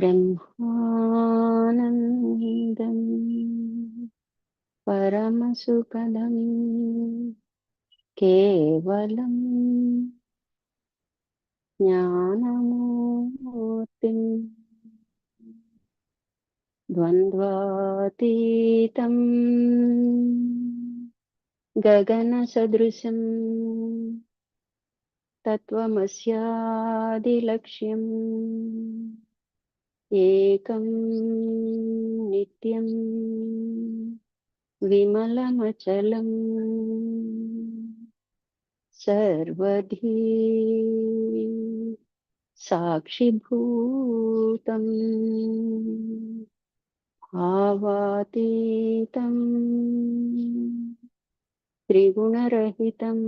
బ్రహ్మానందం పరమసుఖదం కేవలం జ్ఞానమూర్తిం ద్వంద్వాతీతం గగనసదృశం తత్వమస్యాదిలక్ష్యం ఏకం నిత్యం విమలమచలం సర్వధీ సాక్షిభూతం భావాతీతం త్రిగుణరహితం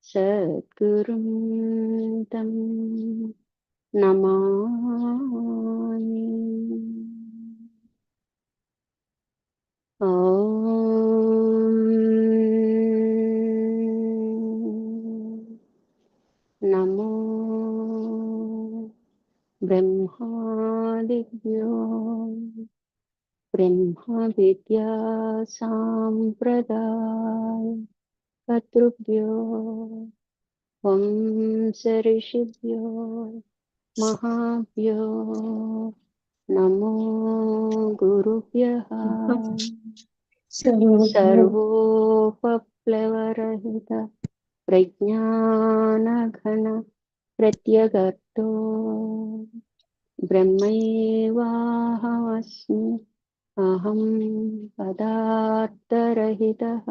సద్గురుం తం నమామి. ఓం నమో బ్రహ్మాదిభ్యో బ్రహ్మ విద్యా సాంప్రదాయ కర్తృభ్యో వంశ ఋషిభ్యో మహాభ్యో నమో గురుభ్యః. సర్వోపప్లవరహిత ప్రజ్ఞానఘన ప్రత్యగర్తో బ్రహ్మైవాహమస్మి అహం పదార్థరహితః.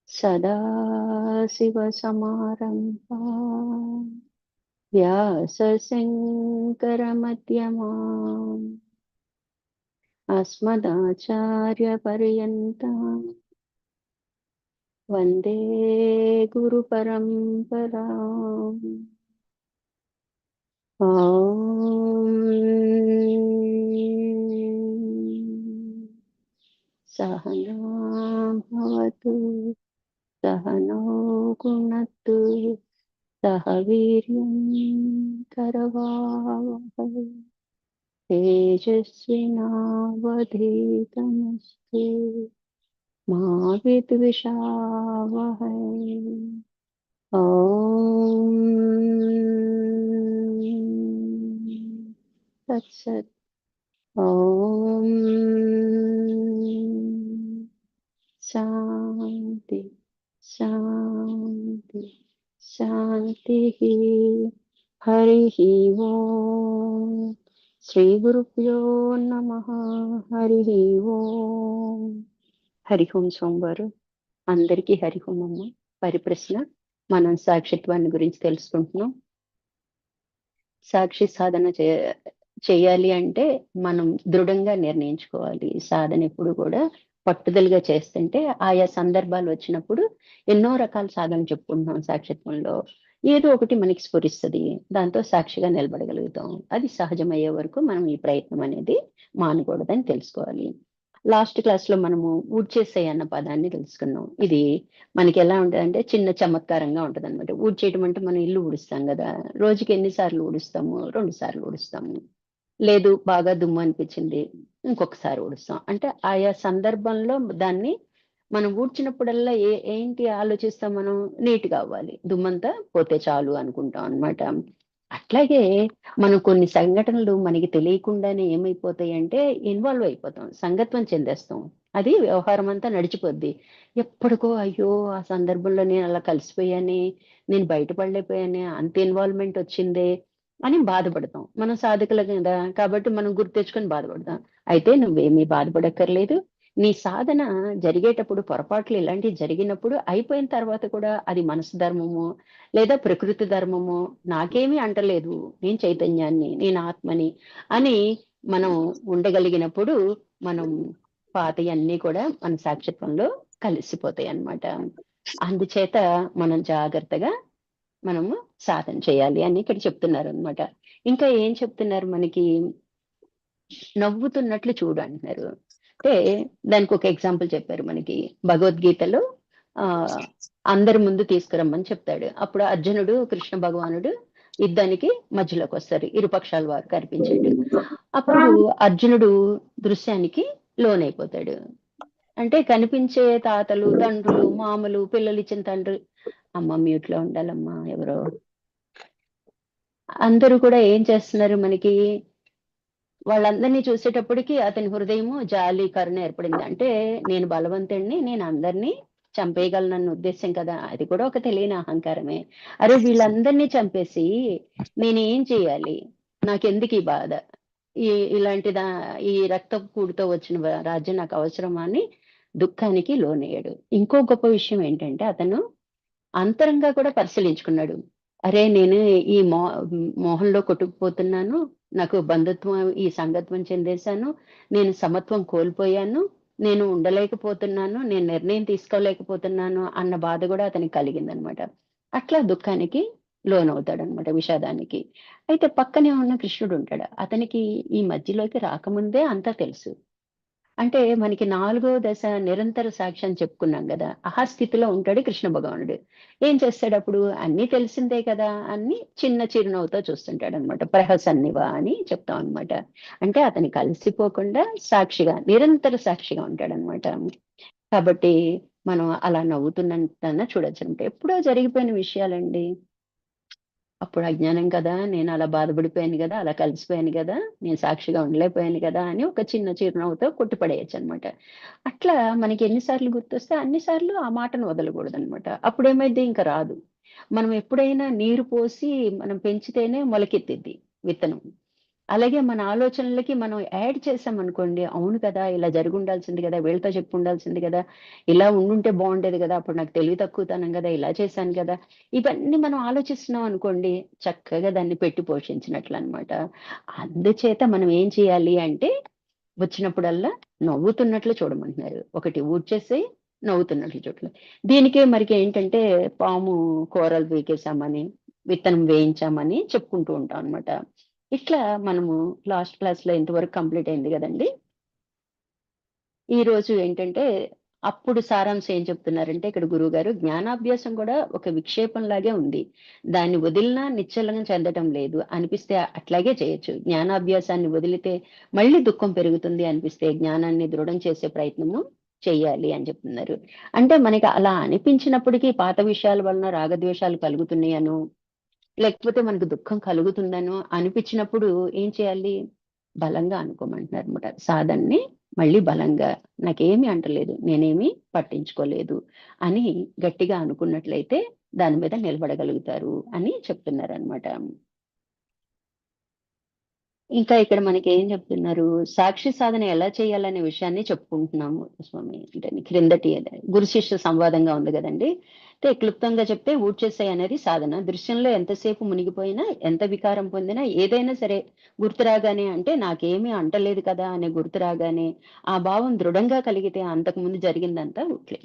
సదాశివసమారంభాం వ్యాసశంకరమధ్యమాం అస్మదాచార్యపర్యంతం వందే గురుపరంపరాం. ఓం సహనా భవతు సహనౌ భునక్తు సహ వీర్యం కరవావహై తేజస్వినావధీతమస్తు మా విద్విషావహై. ఓం తత్సత్. ఓం శాంతి శాంతి శాంతి. హరి ఓం. శ్రీ గురుభ్యో నమః. హరి ఓం. హరి ఓం. సోమవారు అందరికీ హరి ఓం అమ్మ. పరిప్రశ్న. మనం సాక్షిత్వాన్ని గురించి తెలుసుకుంటున్నాం. సాక్షి సాధన చేయాలి అంటే మనం దృఢంగా నిర్ణయించుకోవాలి. సాధన ఎప్పుడు కూడా పట్టుదలగా చేస్తుంటే ఆయా సందర్భాలు వచ్చినప్పుడు ఎన్నో రకాల సాధన చెప్పుకుంటున్నాం. సాక్షిత్వంలో ఏదో ఒకటి మనకి స్ఫురిస్తుంది, దాంతో సాక్షిగా నిలబడగలుగుతాం. అది సహజమయ్యే వరకు మనం ఈ ప్రయత్నం అనేది మానకూడదని తెలుసుకోవాలి. లాస్ట్ క్లాస్ లో మనము ఊడ్చేసే అన్న పదాన్ని తెలుసుకున్నాం. ఇది మనకి ఎలా ఉంటదంటే చిన్న చమత్కారంగా ఉంటది అనమాట. ఊడ్చేయటం అంటే మనం ఇల్లు ఊడుస్తాం కదా, రోజుకి ఎన్నిసార్లు ఊడుస్తాము? 2 సార్లు ఊడుస్తాము. లేదు బాగా దుమ్ము అనిపించింది, ఇంకొకసారి ఊడుస్తాం. అంటే ఆయా సందర్భంలో దాన్ని మనం ఊడ్చినప్పుడల్లా ఏంటి ఆలోచిస్తాం? మనం నీట్గా అవ్వాలి, దుమ్మంతా పోతే చాలు అనుకుంటాం అన్నమాట. అట్లాగే మనం కొన్ని సంఘటనలు మనకి తెలియకుండానే ఏమైపోతాయి అంటే ఇన్వాల్వ్ అయిపోతాం, సంగత్వం చెందేస్తాం. అది వ్యవహారం అంతా నడిచిపోద్ది. ఎప్పటికో అయ్యో ఆ సందర్భంలో నేను అలా కలిసిపోయానే, నేను బయటపడలేకపోయానే, అంత ఇన్వాల్వ్మెంట్ వచ్చిందే అని బాధపడతాం. మనం సాధకులు కదా కాబట్టి మనం గుర్తు తెచ్చుకొని బాధపడతాం. అయితే నువ్వేమీ బాధపడక్కర్లేదు. నీ సాధన జరిగేటప్పుడు పొరపాట్లు ఇలాంటివి జరిగినప్పుడు అయిపోయిన తర్వాత కూడా అది మనసు ధర్మము లేదా ప్రకృతి ధర్మము, నాకేమీ అంటలేదు, నేను చైతన్యాన్ని, నేను ఆత్మని అని మనం ఉండగలిగినప్పుడు మనం పాతయన్నీ కూడా మన సాక్షిత్వంలో కలిసిపోతాయి అన్నమాట. అందుచేత మనం జాగ్రత్తగా మనము సాధన చేయాలి అని ఇక్కడ చెప్తున్నారు అనమాట. ఇంకా ఏం చెప్తున్నారు మనకి? నవ్వుతున్నట్లు చూడు అంటున్నారు. అంటే దానికి ఒక ఎగ్జాంపుల్ చెప్పారు మనకి. భగవద్గీతలో అందరి ముందు తీసుకురమ్మని చెప్తాడు. అప్పుడు అర్జునుడు కృష్ణ భగవానుడు యుద్ధానికి మధ్యలోకి వస్తారు, ఇరుపక్షాల వారు కనిపించేట్టు. అప్పుడు అర్జునుడు దృశ్యానికి లోనైపోతాడు. అంటే కనిపించే తాతలు, తండ్రులు, మామలు, పిల్లలు ఇచ్చిన తండ్రి, అమ్మ మ్యూట్ లో ఉండాలమ్మా ఎవరో, అందరూ కూడా ఏం చేస్తున్నారు మనకి, వాళ్ళందరినీ చూసేటప్పటికి అతని హృదయము జాలి కరుణ ఏర్పడింది. అంటే నేను బలవంతుడిని, నేను అందరినీ చంపేయగలనన్న ఉద్దేశం కదా, అది కూడా ఒక తెలియని అహంకారమే. అరే వీళ్ళందరినీ చంపేసి నేనేం చేయాలి, నాకెందుకు ఈ బాధ, ఈ ఇలాంటి ఈ రక్త కూడుతో వచ్చిన రాజ్యం నాకు అవసరమా అని దుఃఖానికి లోనయ్యాడు. ఇంకో గొప్ప విషయం ఏంటంటే అతను అంతరంగా కూడా పరిశీలించుకున్నాడు. అరే నేను ఈ మోహంలో కొట్టుకుపోతున్నాను, నాకు బంధుత్వం ఈ సంగత్వం చెందేశాను, నేను సమత్వం కోల్పోయాను, నేను ఉండలేకపోతున్నాను, నేను నిర్ణయం తీసుకోలేకపోతున్నాను అన్న బాధ కూడా అతనికి కలిగిందనమాట. అట్లా దుఃఖానికి లోనవుతాడనమాట, విషాదానికి. అయితే పక్కనే ఉన్న కృష్ణుడు ఉంటాడు, అతనికి ఈ మధ్యలోకి రాకముందే అంతా తెలుసు. అంటే మనకి 4వ దశ నిరంతర సాక్షి అని చెప్పుకున్నాం కదా, ఆ స్థితిలో ఉంటాడు కృష్ణ భగవానుడు. ఏం చేస్తాడు అప్పుడు, అన్నీ తెలిసిందే కదా అన్ని చిన్న చిరునవ్వుతో చూస్తుంటాడు అనమాట. ప్రహసన్నివా అని చెప్తాం అనమాట. అంటే అతని కలిసిపోకుండా సాక్షిగా, నిరంతర సాక్షిగా ఉంటాడనమాట. కాబట్టి మనం అలా నవ్వుతున్నట్టన్నా చూడొచ్చు అనమాట. ఎప్పుడో జరిగిపోయిన విషయాలండి, అప్పుడు అజ్ఞానం కదా, నేను అలా బాధపడిపోయాను కదా, అలా కలిసిపోయాను కదా, నేను సాక్షిగా ఉండలేకపోయాను కదా అని ఒక చిన్న చిరునవ్వుతో కొట్టిపడేయచ్చు అనమాట. అట్లా మనకి ఎన్నిసార్లు గుర్తొస్తే అన్నిసార్లు ఆ మాటను వదలకూడదనమాట. అప్పుడేమైద్ది, ఇంకా రాదు. మనం ఎప్పుడైనా నీరు పోసి మనం పెంచితేనే మొలకెత్తిద్ది విత్తనం. అలాగే మన ఆలోచనలకి మనం యాడ్ చేసామనుకోండి, అవును కదా, ఇలా జరిగి ఉండాల్సింది కదా, వీళ్ళతో చెప్పి ఉండాల్సింది కదా, ఇలా ఉండుంటే బాగుండేది కదా, అప్పుడు నాకు తెలివి తక్కువతనం కదా, ఇలా చేశాను కదా, ఇవన్నీ మనం ఆలోచిస్తున్నాం అనుకోండి, చక్కగా దాన్ని పెట్టి పోషించినట్లు అనమాట. అందుచేత మనం ఏం చేయాలి అంటే, వచ్చినప్పుడల్లా నవ్వుతున్నట్లు చూడమంటున్నారు. ఒకటి ఊడ్చేసి నవ్వుతున్నట్లు చూడలేదు. దీనికే మరికి ఏంటంటే పాము కూరలు పీకేసామని, విత్తనం వేయించామని చెప్పుకుంటూ ఉంటాం అనమాట. ఇట్లా మనము లాస్ట్ క్లాస్ లో ఇంతవరకు కంప్లీట్ అయింది కదండి. ఈ రోజు ఏంటంటే, అప్పుడు సారాంశం ఏం చెప్తున్నారంటే ఇక్కడ గురువు గారు, జ్ఞానాభ్యాసం కూడా ఒక విక్షేపం లాగే ఉంది, దాన్ని వదిలినా నిశ్చలంగా చెందటం లేదు, అనిపిస్తే అట్లాగే చేయొచ్చు. జ్ఞానాభ్యాసాన్ని వదిలితే మళ్ళీ దుఃఖం పెరుగుతుంది అనిపిస్తే జ్ఞానాన్ని దృఢం చేసే ప్రయత్నము చెయ్యాలి అని చెప్తున్నారు. అంటే మనకి అలా అనిపించినప్పటికీ పాత విషయాల వలన రాగద్వేషాలు కలుగుతున్నాయను, లేకపోతే మనకు దుఃఖం కలుగుతుందనో అనిపించినప్పుడు ఏం చేయాలి, బలంగా అనుకోమంటున్నారు అనమాట. సాధనని మళ్ళీ బలంగా, నాకేమీ అంటలేదు, నేనేమి పట్టించుకోలేదు అని గట్టిగా అనుకున్నట్లయితే దాని మీద నిలబడగలుగుతారు అని చెప్తున్నారనమాట. ఇంకా ఇక్కడ మనకి ఏం చెప్తున్నారు, సాక్షి సాధన ఎలా చేయాలనే విషయాన్ని చెప్పుకుంటున్నాము స్వామి. అంటే క్రిందటి గురు శిష్య సంవాదంగా ఉంది కదండి. అంటే క్లుప్తంగా చెప్తే ఊడ్చేసాయి అనేది సాధన. దృశ్యంలో ఎంతసేపు మునిగిపోయినా, ఎంత వికారం పొందినా, ఏదైనా సరే గుర్తు రాగానే, అంటే నాకేమీ అంటలేదు కదా అనే గుర్తు రాగానే ఆ భావం దృఢంగా కలిగితే అంతకు ముందు జరిగిందంతా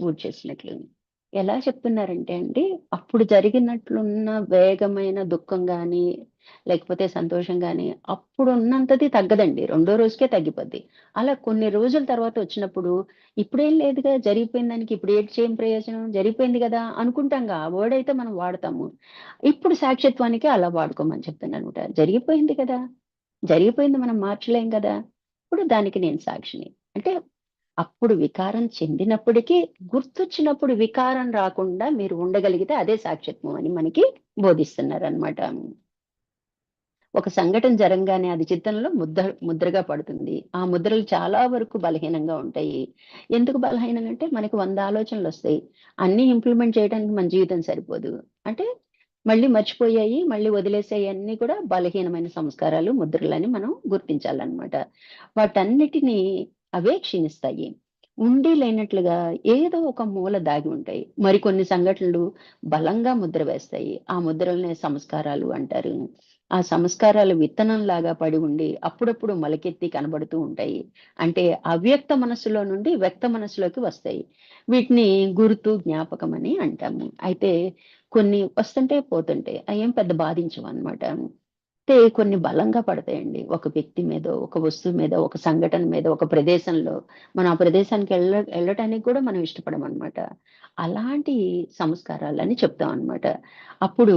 ఊడ్చేసినట్లు. ఎలా చెప్తున్నారంటే అండి, అప్పుడు జరిగినట్లున్న వేగమైన దుఃఖం గాని, లేకపోతే సంతోషం గాని, అప్పుడున్నంతది తగ్గదండి. రెండో రోజుకే తగ్గిపోద్ది. అలా కొన్ని రోజుల తర్వాత వచ్చినప్పుడు, ఇప్పుడేం లేదుగా, జరిగిపోయిన దానికి ఇప్పుడు ఏడ్చి ఏం ప్రయోజనం, జరిగిపోయింది గదా అనుకుంటాంగా. ఆ వర్డ్ అయితే మనం వాడతాము. ఇప్పుడు సాక్షిత్వానికి అలా వాడుకోమని చెప్తున్నాననమాట. జరిగిపోయింది కదా, జరిగిపోయింది, మనం మార్చలేం గదా, ఇప్పుడు దానికి నేను సాక్షిని. అంటే అప్పుడు వికారం చెందినప్పటికీ గుర్తొచ్చినప్పుడు వికారం రాకుండా మీరు ఉండగలిగితే అదే సాక్షిత్వం అని మనకి బోధిస్తున్నారనమాట. ఒక సంఘటన జరంగానే అది చిత్తంలో ముద్రగా పడుతుంది. ఆ ముద్రలు చాలా వరకు బలహీనంగా ఉంటాయి. ఎందుకు బలహీనంగా అంటే, మనకు 100 ఆలోచనలొస్తాయి. అన్నీ ఇంప్లిమెంట్ చేయడానికి మన జీవితం సరిపోదు. అంటే మళ్ళీ మర్చిపోయాయి, మళ్ళీ వదిలేసాయి అన్నీ కూడా బలహీనమైన సంస్కారాలు, ముద్రలని మనం గుర్తించాలన్నమాట. వాటన్నిటిని అవే క్షీణిస్తాయి. ఉండి లేనట్లుగా ఏదో ఒక మూల దాగి ఉంటాయి. మరికొన్ని సంఘటనలు బలంగా ముద్ర వేస్తాయి. ఆ ముద్రలనే సంస్కారాలు అంటారు. ఆ సంస్కారాలు విత్తనంలాగా పడి ఉండి అప్పుడప్పుడు మొలకెత్తి కనబడుతూ ఉంటాయి. అంటే అవ్యక్త మనస్సులో నుండి వ్యక్త మనస్సులోకి వస్తాయి. వీటిని గుర్తు, జ్ఞాపకం అని అంటాము. అయితే కొన్ని వస్తుంటే పోతుంటాయి, అయేం పెద్ద బాధించవన్నమాట. అయితే కొన్ని బలంగా పడతాయండి. ఒక వ్యక్తి మీదో, ఒక వస్తువు మీద, ఒక సంఘటన మీద, ఒక ప్రదేశంలో మనం ఆ ప్రదేశానికి వెళ్ళటానికి కూడా మనం ఇష్టపడమనమాట. అలాంటి సంస్కారాలని చెప్తామనమాట. అప్పుడు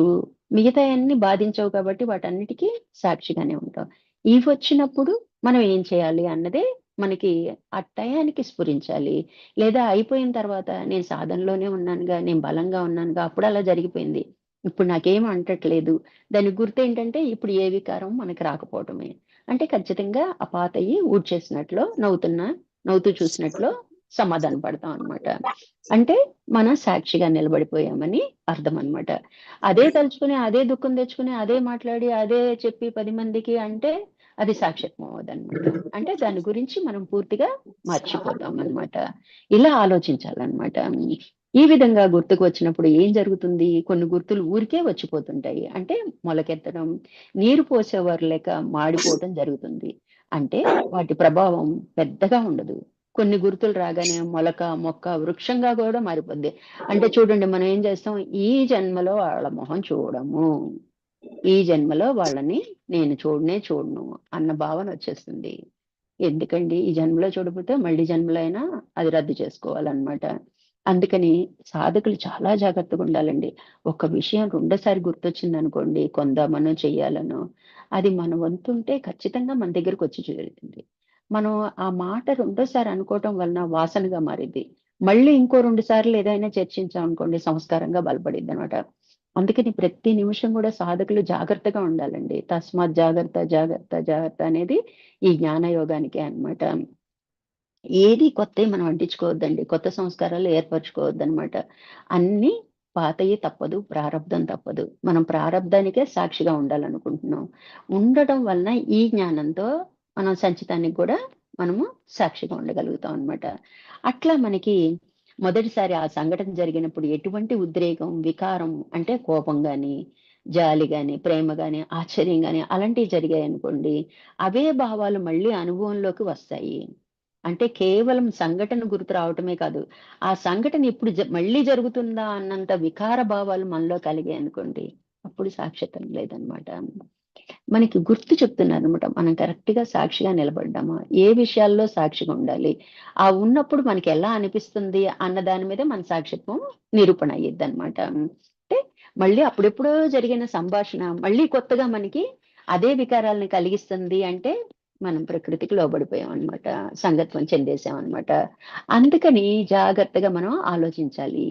మిగతా అన్ని బాధించవు కాబట్టి వాటన్నిటికీ సాక్షిగానే ఉంటాం. ఇవి వచ్చినప్పుడు మనం ఏం చేయాలి అన్నదే మనకి ఆ టయానికి స్ఫురించాలి. లేదా అయిపోయిన తర్వాత నేను సాధనలోనే ఉన్నానుగా, నేను బలంగా ఉన్నానుగా, అప్పుడు అలా జరిగిపోయింది. ఇప్పుడు నాకేం అంటట్లేదు. దానికి గుర్తేంటంటే ఇప్పుడు ఏ వికారం మనకి రాకపోవటమే. అంటే ఖచ్చితంగా ఆ పాతయి ఊడ్చేసినట్లో నవ్వుతూ చూసినట్లో సమాధాన పడతాం అన్నమాట. అంటే మనం సాక్షిగా నిలబడిపోయామని అర్థం అన్నమాట. అదే తలుచుకుని, అదే దుఃఖం తెచ్చుకుని, అదే మాట్లాడి, అదే చెప్పి 10 మందికి అంటే అది సాక్షిత్వం అవ్వదన్నమాట. అంటే దాని గురించి మనం పూర్తిగా మర్చిపోతామన్నమాట. ఇలా ఆలోచించాలన్నమాట. ఈ విధంగా గుర్తుకు వచ్చినప్పుడు ఏం జరుగుతుంది? కొన్ని గుర్తులు ఊరికే వచ్చిపోతుంటాయి. అంటే మొలకెత్తడం, నీరు పోసేవారు లేక మాడిపోవటం జరుగుతుంది. అంటే వాటి ప్రభావం పెద్దగా ఉండదు. కొన్ని గుర్తులు రాగానే మొలక, మొక్క, వృక్షంగా కూడా మారిపోద్ది. అంటే చూడండి మనం ఏం చేస్తాం, ఈ జన్మలో వాళ్ళ మొహం చూడము. ఈ జన్మలో వాళ్ళని నేను చూడనే చూడను అన్న భావన వచ్చేస్తుంది. ఎందుకండి ఈ జన్మలో చూడకపోతే మళ్ళీ జన్మలో అయినా అది రద్దు చేసుకోవాలన్నమాట. అందుకని సాధకులు చాలా జాగ్రత్తగా ఉండాలండి. ఒక విషయం రెండోసారి గుర్తొచ్చిందనుకోండి, కొందామనో, చెయ్యాలనో, అది మన వంతుంటే ఖచ్చితంగా మన దగ్గరకొచ్చి చేరుతుంది. మనం ఆ మాట రెండోసారి అనుకోవటం వలన వాసనగా మారిద్ది. మళ్ళీ ఇంకో 2 సార్లు ఏదైనా చర్చించామనుకోండి సంస్కారంగా బలపడిద్దనమాట. అందుకని ప్రతి నిమిషం గూడా సాధకులు జాగ్రత్తగా ఉండాలండి. తస్మాత్ జాగ్రత్త, జాగ్రత్త, జాగ్రత్త అనేది ఈ జ్ఞాన యోగానికే అన్నమాట. ఏది కొత్తయి మనం అంటించుకోవద్దండి. కొత్త సంస్కారాలు ఏర్పరచుకోవద్దనమాట. అన్నీ పాతయి తప్పదు, ప్రారబ్ధం తప్పదు. మనం ప్రారబ్ధానికే సాక్షిగా ఉండాలనుకుంటున్నాం. ఉండటం వలన ఈ జ్ఞానంతో మనం సంచితానికి గూడా మనము సాక్షిగా ఉండగలుగుతాం అనమాట. అట్లా మనకి మొదటిసారి ఆ సంఘటన జరిగినప్పుడు ఎటువంటి ఉద్రేకం, వికారం అంటే కోపం గాని, జాలి గాని, ప్రేమ గాని, ఆశ్చర్యం గాని అలాంటివి జరిగాయనుకోండి, అవే భావాలు మళ్ళీ అనుభవంలోకి వస్తాయి. అంటే కేవలం సంఘటన గుర్తు రావటమే కాదు. ఆ సంఘటన ఇప్పుడు మళ్ళీ జరుగుతుందా అన్నంత వికార భావాలు మనలో కలిగాయనుకోండి, అప్పుడు సాక్షిత్వం లేదనమాట. మనకి గుర్తు చెప్తున్నారనమాట. మనం కరెక్ట్‌గా సాక్షిగా నిలబడ్డామా? ఏ విషయాల్లో సాక్షిగా ఉండాలి? ఆ ఉన్నప్పుడు మనకెలా అనిపిస్తుంది అన్న దాని మీద మన సాక్షిత్వం నిరూపణ అయ్యిద్దనమాట. అంటే మళ్ళీ అప్పుడెప్పుడో జరిగిన సంభాషణ మళ్ళీ కొత్తగా మనకి అదే వికారాలను కలిగిస్తుంది అంటే మనం ప్రకృతికి లోబడిపోయామనమాట. సంగత్వం చెందేసామనమాట. అందుకని జాగ్రత్తగా మనం ఆలోచించాలి.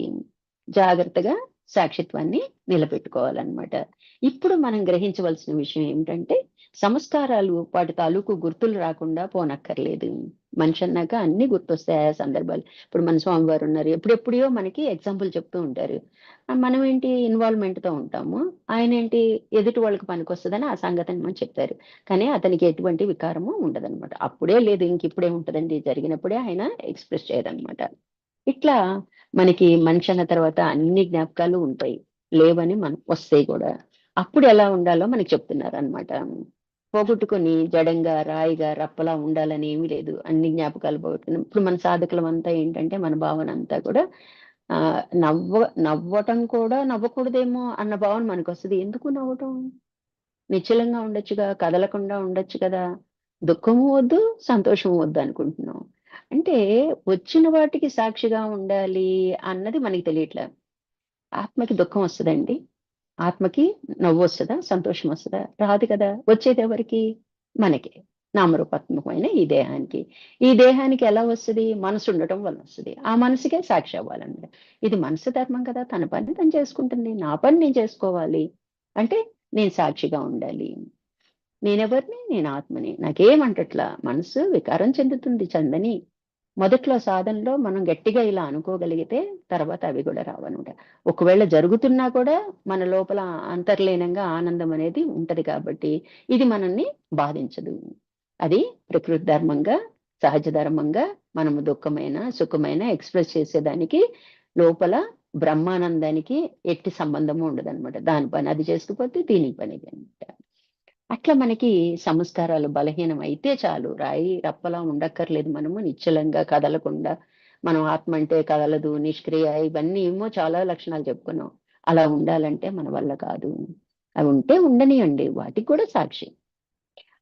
జాగ్రత్తగా సాక్షిత్వాన్ని నిలబెట్టుకోవాలనమాట. ఇప్పుడు మనం గ్రహించవలసిన విషయం ఏమిటంటే, సంస్కారాలు వాటి తాలూకు గుర్తులు రాకుండా పోనక్కర్లేదు. మనిషన్నాక అన్నీ గుర్తొస్తాయి ఆయా సందర్భాలు. ఇప్పుడు మన స్వామివారున్నారు. ఎప్పుడెప్పుడియో మనకి ఎగ్జాంపుల్ చెప్తూ ఉంటారు. మనమేంటి ఇన్వాల్వ్‌మెంట్‌తో ఉంటాము. ఆయనేంటి ఎదుటి వాళ్ళకి పనికొస్తదని ఆ సంగతిని మనం చెప్పారు. కానీ అతనికి ఎటువంటి వికారము ఉండదనమాట. అప్పుడే లేదు ఇంకిప్పుడేముంటదండి జరిగినప్పుడే ఆయన ఎక్స్‌ప్రెస్ చేయరనమాట. ఇట్లా మనకి మనిషి అన్న తర్వాత అన్ని జ్ఞాపకాలు ఉంటాయి. లేవని వస్తాయి కూడా. అప్పుడు ఎలా ఉండాలో మనకు చెప్తున్నారనమాట. పోగొట్టుకొని జడంగా, రాయిగా, రప్పలా ఉండాలని ఏమీ లేదు. అన్ని జ్ఞాపకాలు పోగొట్టుకుని ఇప్పుడు మన సాధకులమంతా ఏంటంటే మన భావన అంతా కూడా నవ్వటం కూడా నవ్వకూడదేమో అన్న భావన మనకొస్తది. ఎందుకు నవ్వటం? నిశ్చలంగా ఉండొచ్చుగా, కదలకుండా ఉండొచ్చు కదా! దుఃఖము వద్దు, సంతోషము వద్దనుకుంటున్నాం. అంటే వచ్చిన వాటికి సాక్షిగా ఉండాలి అన్నది మనకి తెలియట్లా. ఆత్మకి దుఃఖం వస్తదండి? ఆత్మకి నవ్వొస్తదా? సంతోషం వస్తదా? రాదు కదా! వచ్చేదెవరికి? మనకే. నామరూపాత్మకమైన ఈ దేహానికి. ఈ దేహానికి ఎలా వస్తది? మనసుండటం వలన వస్తది. ఆ మనసుకే సాక్షి అవ్వాలన్నమాట. ఇది మనసు ధర్మం కదా! తన పని తను చేసుకుంటుంది. నా పని నేను చేసుకోవాలి. అంటే నేను సాక్షిగా ఉండాలి. నేనెవరిని? నేను ఆత్మని. నాకేమంటట్లా. మనసు వికారం చెందుతుంది చెందని. మొదట్లో సాధనలో మనం గట్టిగా ఇలా అనుకోగలిగితే తర్వాత అవి గూడా రావనమాట. ఒకవేళ జరుగుతున్నా కూడా మన లోపల అంతర్లీనంగా ఆనందం అనేది ఉంటది కాబట్టి, ఇది మనల్ని బాధించదు. అది ప్రకృతి ధర్మంగా, సహజ ధర్మంగా మనము దుఃఖమైన, సుఖమైన ఎక్స్‌ప్రెస్ చేసేదానికి లోపల బ్రహ్మానందానికి ఎట్టి సంబంధము ఉండదనమాట. దాని పని అది చేసుకుపోతే దీని పని ఇది అనమాట. అట్లా మనకి సంస్కారాలు బలహీనం అయితే చాలు. రాయి, రప్పలా ఉండక్కర్లేదు మనము నిశ్చలంగా కదలకుండా. మనం ఆత్మ అంటే కదలదు, నిష్క్రియ ఇవన్నీ ఏమో చాలా లక్షణాలు చెప్పుకున్నాం. అలా ఉండాలంటే మన వల్ల కాదు. అవి ఉంటే ఉండనియండి. వాటికి కూడా సాక్షి.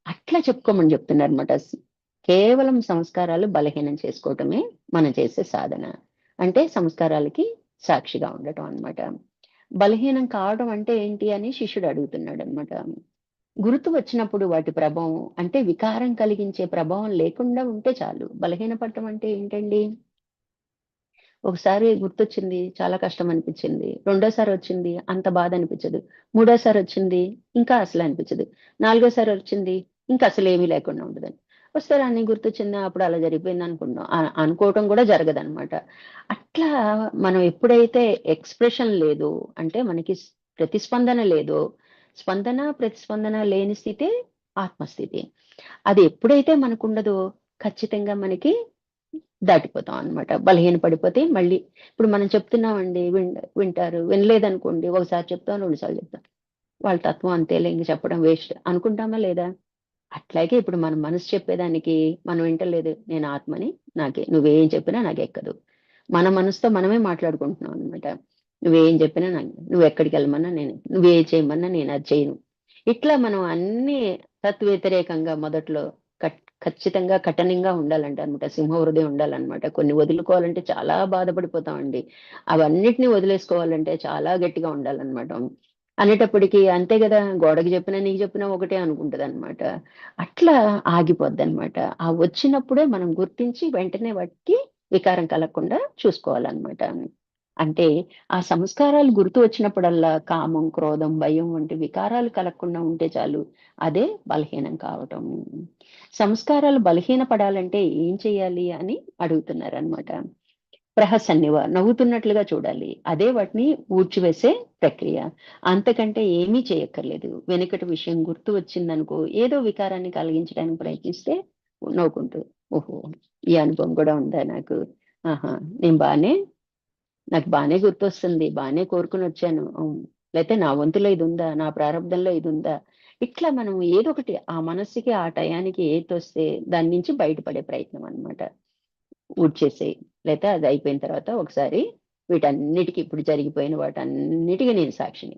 అట్లా చెప్పుకోమని చెప్తున్నారన్నమాట. కేవలం సంస్కారాలు బలహీనం చేసుకోవటమే మనం చేసే సాధన. అంటే సంస్కారాలకి సాక్షిగా ఉండటం అన్నమాట. బలహీనం కావడం అంటే ఏంటి అని శిష్యుడు అడుగుతున్నాడు అనమాట. గుర్తు వచ్చినప్పుడు వాటి ప్రభావం అంటే వికారం కలిగించే ప్రభావం లేకుండా ఉంటే చాలు. బలహీనపడటం అంటే ఏంటండి? ఒకసారి గుర్తొచ్చింది, చాలా కష్టం అనిపించింది. రెండోసారి వచ్చింది, అంత బాధ అనిపించదు. మూడోసారి వచ్చింది, ఇంకా అసలు అనిపించదు. నాలుగోసారి వచ్చింది, ఇంకా అసలేమీ లేకుండా ఉంటదని. ఒకసారి అన్ని గుర్తొచ్చిందా, అప్పుడు అలా జరిగిపోయింది అనుకున్నాం. అనుకోవటం కూడా జరగదనమాట. అట్లా మనం ఎప్పుడైతే ఎక్స్‌ప్రెషన్ లేదో, అంటే మనకి ప్రతిస్పందన లేదో, స్పందన, ప్రతిస్పందన లేని స్థితే ఆత్మస్థితి. అది ఎప్పుడైతే మనకుండదో ఖచ్చితంగా మనకి దాటిపోతాం అన్నమాట. బలహీన పడిపోతే మళ్ళీ ఇప్పుడు మనం చెప్తున్నామండి వింటారు. వినలేదనుకోండి, ఒకసారి చెప్తాం, 2 సార్లు చెప్తాం. వాళ్ళ తత్వం అంతేలే, ఇంక చెప్పడం వేస్ట్ అనుకుంటామా లేదా? అట్లాగే ఇప్పుడు మన మనసు చెప్పేదానికి మనం వింటలేదు. నేను ఆత్మని, నువ్వేం చెప్పినా నాకెక్కదు. మన మనసుతో మనమే మాట్లాడుకుంటున్నాం అన్నమాట. నువ్వేం చెప్పినా నువ్వెక్కడికెళ్ళమన్నా నేను, నువ్వేం చేయమన్నా నేనది చేయను. ఇట్లా మనం అన్నీ తద్వ్యతిరేకంగా మొదట్లో ఖచ్చితంగా కఠినంగా ఉండాలంటారనమాట. సింహ హృదయం ఉండాలనమాట. కొన్ని వదులుకోవాలంటే చాలా బాధపడిపోతామండి. అవన్నిటిని వదిలేసుకోవాలంటే చాలా గట్టిగా ఉండాలనమాట. అనేటప్పటికి అంతే గదా! గోడకి చెప్పినా, నీకు చెప్పినా ఒకటే అనుకుంటదనమాట. అట్లా ఆగిపోద్దనమాట. ఆ వచ్చినప్పుడే మనం గుర్తించి వెంటనే వాటికి వికారం కలగకుండా చూసుకోవాలనమాట. అంటే ఆ సంస్కారాలు గుర్తు వచ్చినప్పుడల్లా కామం, క్రోధం, భయం వంటి వికారాలు కలగకుండా ఉంటే చాలు. అదే బలహీనం కావటం. సంస్కారాలు బలహీనపడాలంటే ఏం చేయాలి అని అడుగుతున్నారనమాట. నవ్వుతున్నట్లుగా చూడాలి. అదే వాటిని ఊడ్చివేసే ప్రక్రియ. అంతకంటే ఏమీ చేయక్కర్లేదు. వెనకటి విషయం గుర్తు వచ్చిందనుకో, ఏదో వికారాన్ని కలిగించడానికి ప్రయత్నిస్తే నవ్వుకుంటూ, ఓహో! ఈ అనుభవం కూడా ఉందా నాకు? ఆహా! నేను నాకు బానే గుర్తొస్తుంది. బానే కోరుకొనొచ్చాను. హ్మ్. లేతే నా వంతులో ఇదుందా? నా ప్రారబ్ధంలో ఇదుందా? ఇట్లా మనం ఏదోకటి ఆ మనస్సుకి ఆ టయానికి ఏది తోస్తే దాని నుంచి బయటపడే ప్రయత్నం అన్నమాట. ఊడ్చేసేయి. లేతే అది అయిపోయిన తర్వాత ఒకసారి వీటన్నిటికి, ఇప్పుడు జరిగిపోయిన వాటన్నిటికి నేను సాక్షిని.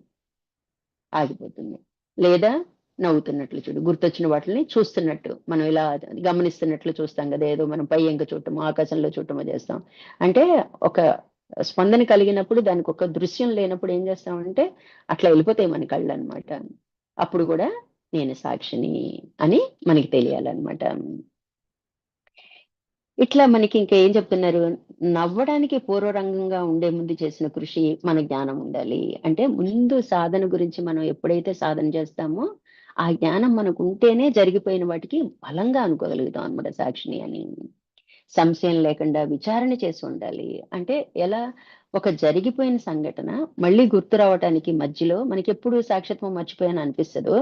ఆగిపోతుంది. లేదా నవ్వుతున్నట్లు చూడు. గుర్తొచ్చిన వాటిల్ని చూస్తున్నట్టు. మనం ఇలా గమనిస్తున్నట్లు చూస్తాం గదా! ఏదో మనం పై ఎంక చూడటమో, ఆకాశంలో చూడటమో చేస్తాం. అంటే ఒక స్పందన కలిగినప్పుడు దానికొక దృశ్యం లేనప్పుడు ఏం చేస్తామంటే అట్లా ఎళ్ళిపోతాయి మన కళ్ళనమాట. అప్పుడు గూడా నేను సాక్షిని అని మనకి తెలియాలనమాట. ఇట్లా మనకి ఇంకా ఏం చెప్తున్నారు? నవ్వడానికి పూర్వరంగంగా ఉండే ముందు చేసిన కృషి మన జ్ఞానం ఉండాలి. అంటే ముందు సాధన గురించి మనం ఎప్పుడైతే సాధన చేస్తామో, ఆ జ్ఞానం మనకుంటేనే జరిగిపోయిన వాటికి బలంగా అనుకోగలుగుతాం అన్నమాట సాక్షిని అని. సంశయం లేకుండా విచారణ చేసి ఉండాలి. అంటే ఎలా? ఒక జరిగిపోయిన సంఘటన మళ్ళీ గుర్తు రావటానికి మధ్యలో మనకెప్పుడు సాక్షిత్వం మర్చిపోయాను అనిపిస్తదో,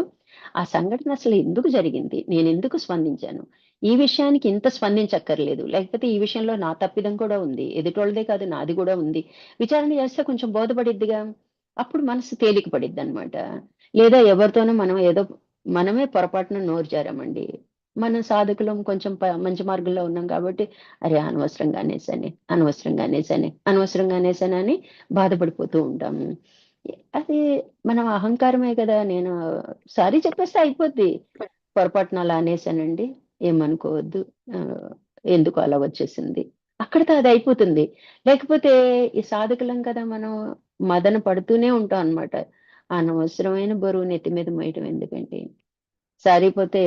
ఆ సంఘటన అసలు ఎందుకు జరిగింది? నేనెందుకు స్పందించాను? ఈ విషయానికి ఇంత స్పందించక్కర్లేదు. లేకపోతే ఈ విషయంలో నా తప్పిదం కూడా ఉంది. ఎదుటోళ్ళదే కాదు, నాది కూడా ఉంది. విచారణ చేస్తే కొంచెం బోధపడిద్దిగా. అప్పుడు మనసు తేలిక పడిద్దనమాట. లేదా ఎవరితోనో మనమే పొరపాటున నోరు జారామండి. మనం సాధకులం, కొంచెం మంచి మార్గంలో ఉన్నాం కాబట్టి, అరే! అనవసరంగా అనేసానని బాధపడిపోతూ ఉంటాము. అది మనం అహంకారమే కదా! నేను సారీ చెప్పేస్తే అయిపోద్ది. పొరపాటున అలా అనేసానండి. ఏమనుకోవద్దు. ఆహ్, ఎందుకో అలా వచ్చేసింది. అక్కడితో అది అయిపోతుంది. లేకపోతే ఈ సాధకులం కదా మనం, మదన పడుతూనే ఉంటాం అన్నమాట. అనవసరమైన బరువు నెత్తి మీద మోయటం ఎందుకండి? సరిపోతే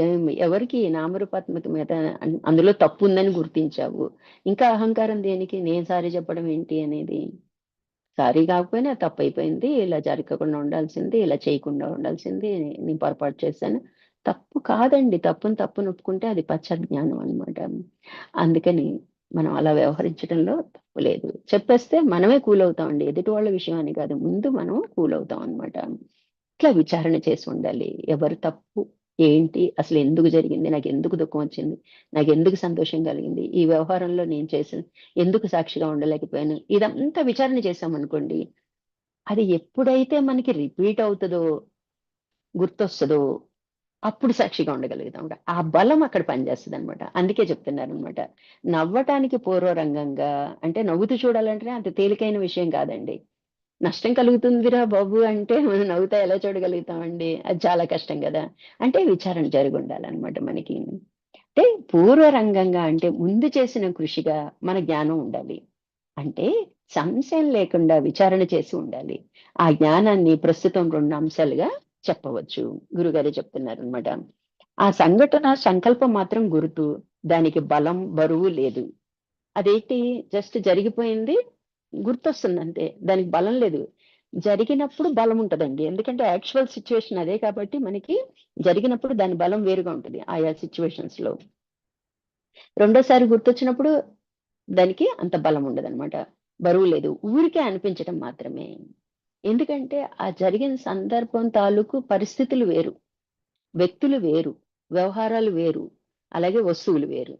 ఎవరికి నామరూపాత్మక మీద అందులో తప్పుందని గుర్తించావు. ఇంకా అహంకారం దేనికి? నేను సారీ చెప్పడం ఏంటి అనేది. సారీ కాకపోయినా తప్పయిపోయింది. ఇలా జరగకుండా ఉండాల్సింది. ఇలా చేయకుండా ఉండాల్సింది. నేను పొరపాటు చేశాను. తప్పు కాదండి. తప్పుని ఒప్పుకుంటే అది పశ్చాత్జ్ఞానం అన్నమాట. అందుకని మనం అలా వ్యవహరించడంలో తప్పు లేదు. చెప్పేస్తే మనమే కూలవుతామండి. ఎదుటి వాళ్ళ విషయం అని కాదు. ముందు మనం కూలవుతాం అన్నమాట. ఇట్లా విచారణ చేసి ఉండాలి. ఎవరు తప్పు? ఏంటి? అసలెందుకు జరిగింది? నాకెందుకు దుఃఖమొచ్చింది? నాకెందుకు సంతోషం కలిగింది? ఈ వ్యవహారంలో నేను ఎందుకు సాక్షిగా ఉండలేకపోయాను? ఇదంతా విచారణ చేశామనుకోండి, అది ఎప్పుడైతే మనకి రిపీట్ అవుతదో, గుర్తొస్తదో, అప్పుడు సాక్షిగా ఉండగలుగుతాం. ఆ బలం అక్కడ పనిచేస్తదనమాట. అందుకే చెప్తున్నారనమాట. నవ్వటానికి పూర్వరంగంగా, అంటే నవ్వుతూ చూడాలంటే అంత తేలికైన విషయం కాదండి. నష్టం కలుగుతుందిరా బాబు అంటే మనం నవ్వుతా ఎలా చూడగలుగుతామండి? అది చాలా కష్టం గదా! అంటే విచారణ జరిగుండాలనమాట మనకి. అంటే పూర్వరంగంగా అంటే ముందు చేసిన కృషిగా మన జ్ఞానం ఉండాలి. అంటే సంశయం లేకుండా విచారణ చేసి ఉండాలి. ఆ జ్ఞానాన్ని ప్రస్తుతం 2 అంశాలుగా చెప్పవచ్చు. గురుగారే చెప్తున్నారు అనమాట. ఆ సంఘటన సంకల్పం మాత్రం గుర్తు. దానికి బలం, బరువు లేదు. అదేంటి జస్ట్ జరిగిపోయింది గుర్తొస్తుందంతే. దానికి బలం లేదు. జరిగినప్పుడు బలం ఉంటదండి. ఎందుకంటే యాక్చువల్ సిట్యుయేషన్ అదే కాబట్టి మనకి జరిగినప్పుడు దాని బలం వేరుగా ఉంటది ఆయా సిట్యుయేషన్స్ లో. రెండోసారి గుర్తొచ్చినప్పుడు దానికి అంత బలం ఉండదనమాట. బరువు లేదు. ఊరికే అనిపించటం మాత్రమే. ఎందుకంటే ఆ జరిగిన సందర్భం తాలూకు పరిస్థితులు వేరు, వ్యక్తులు వేరు, వ్యవహారాలు వేరు, అలాగే వస్తువులు వేరు.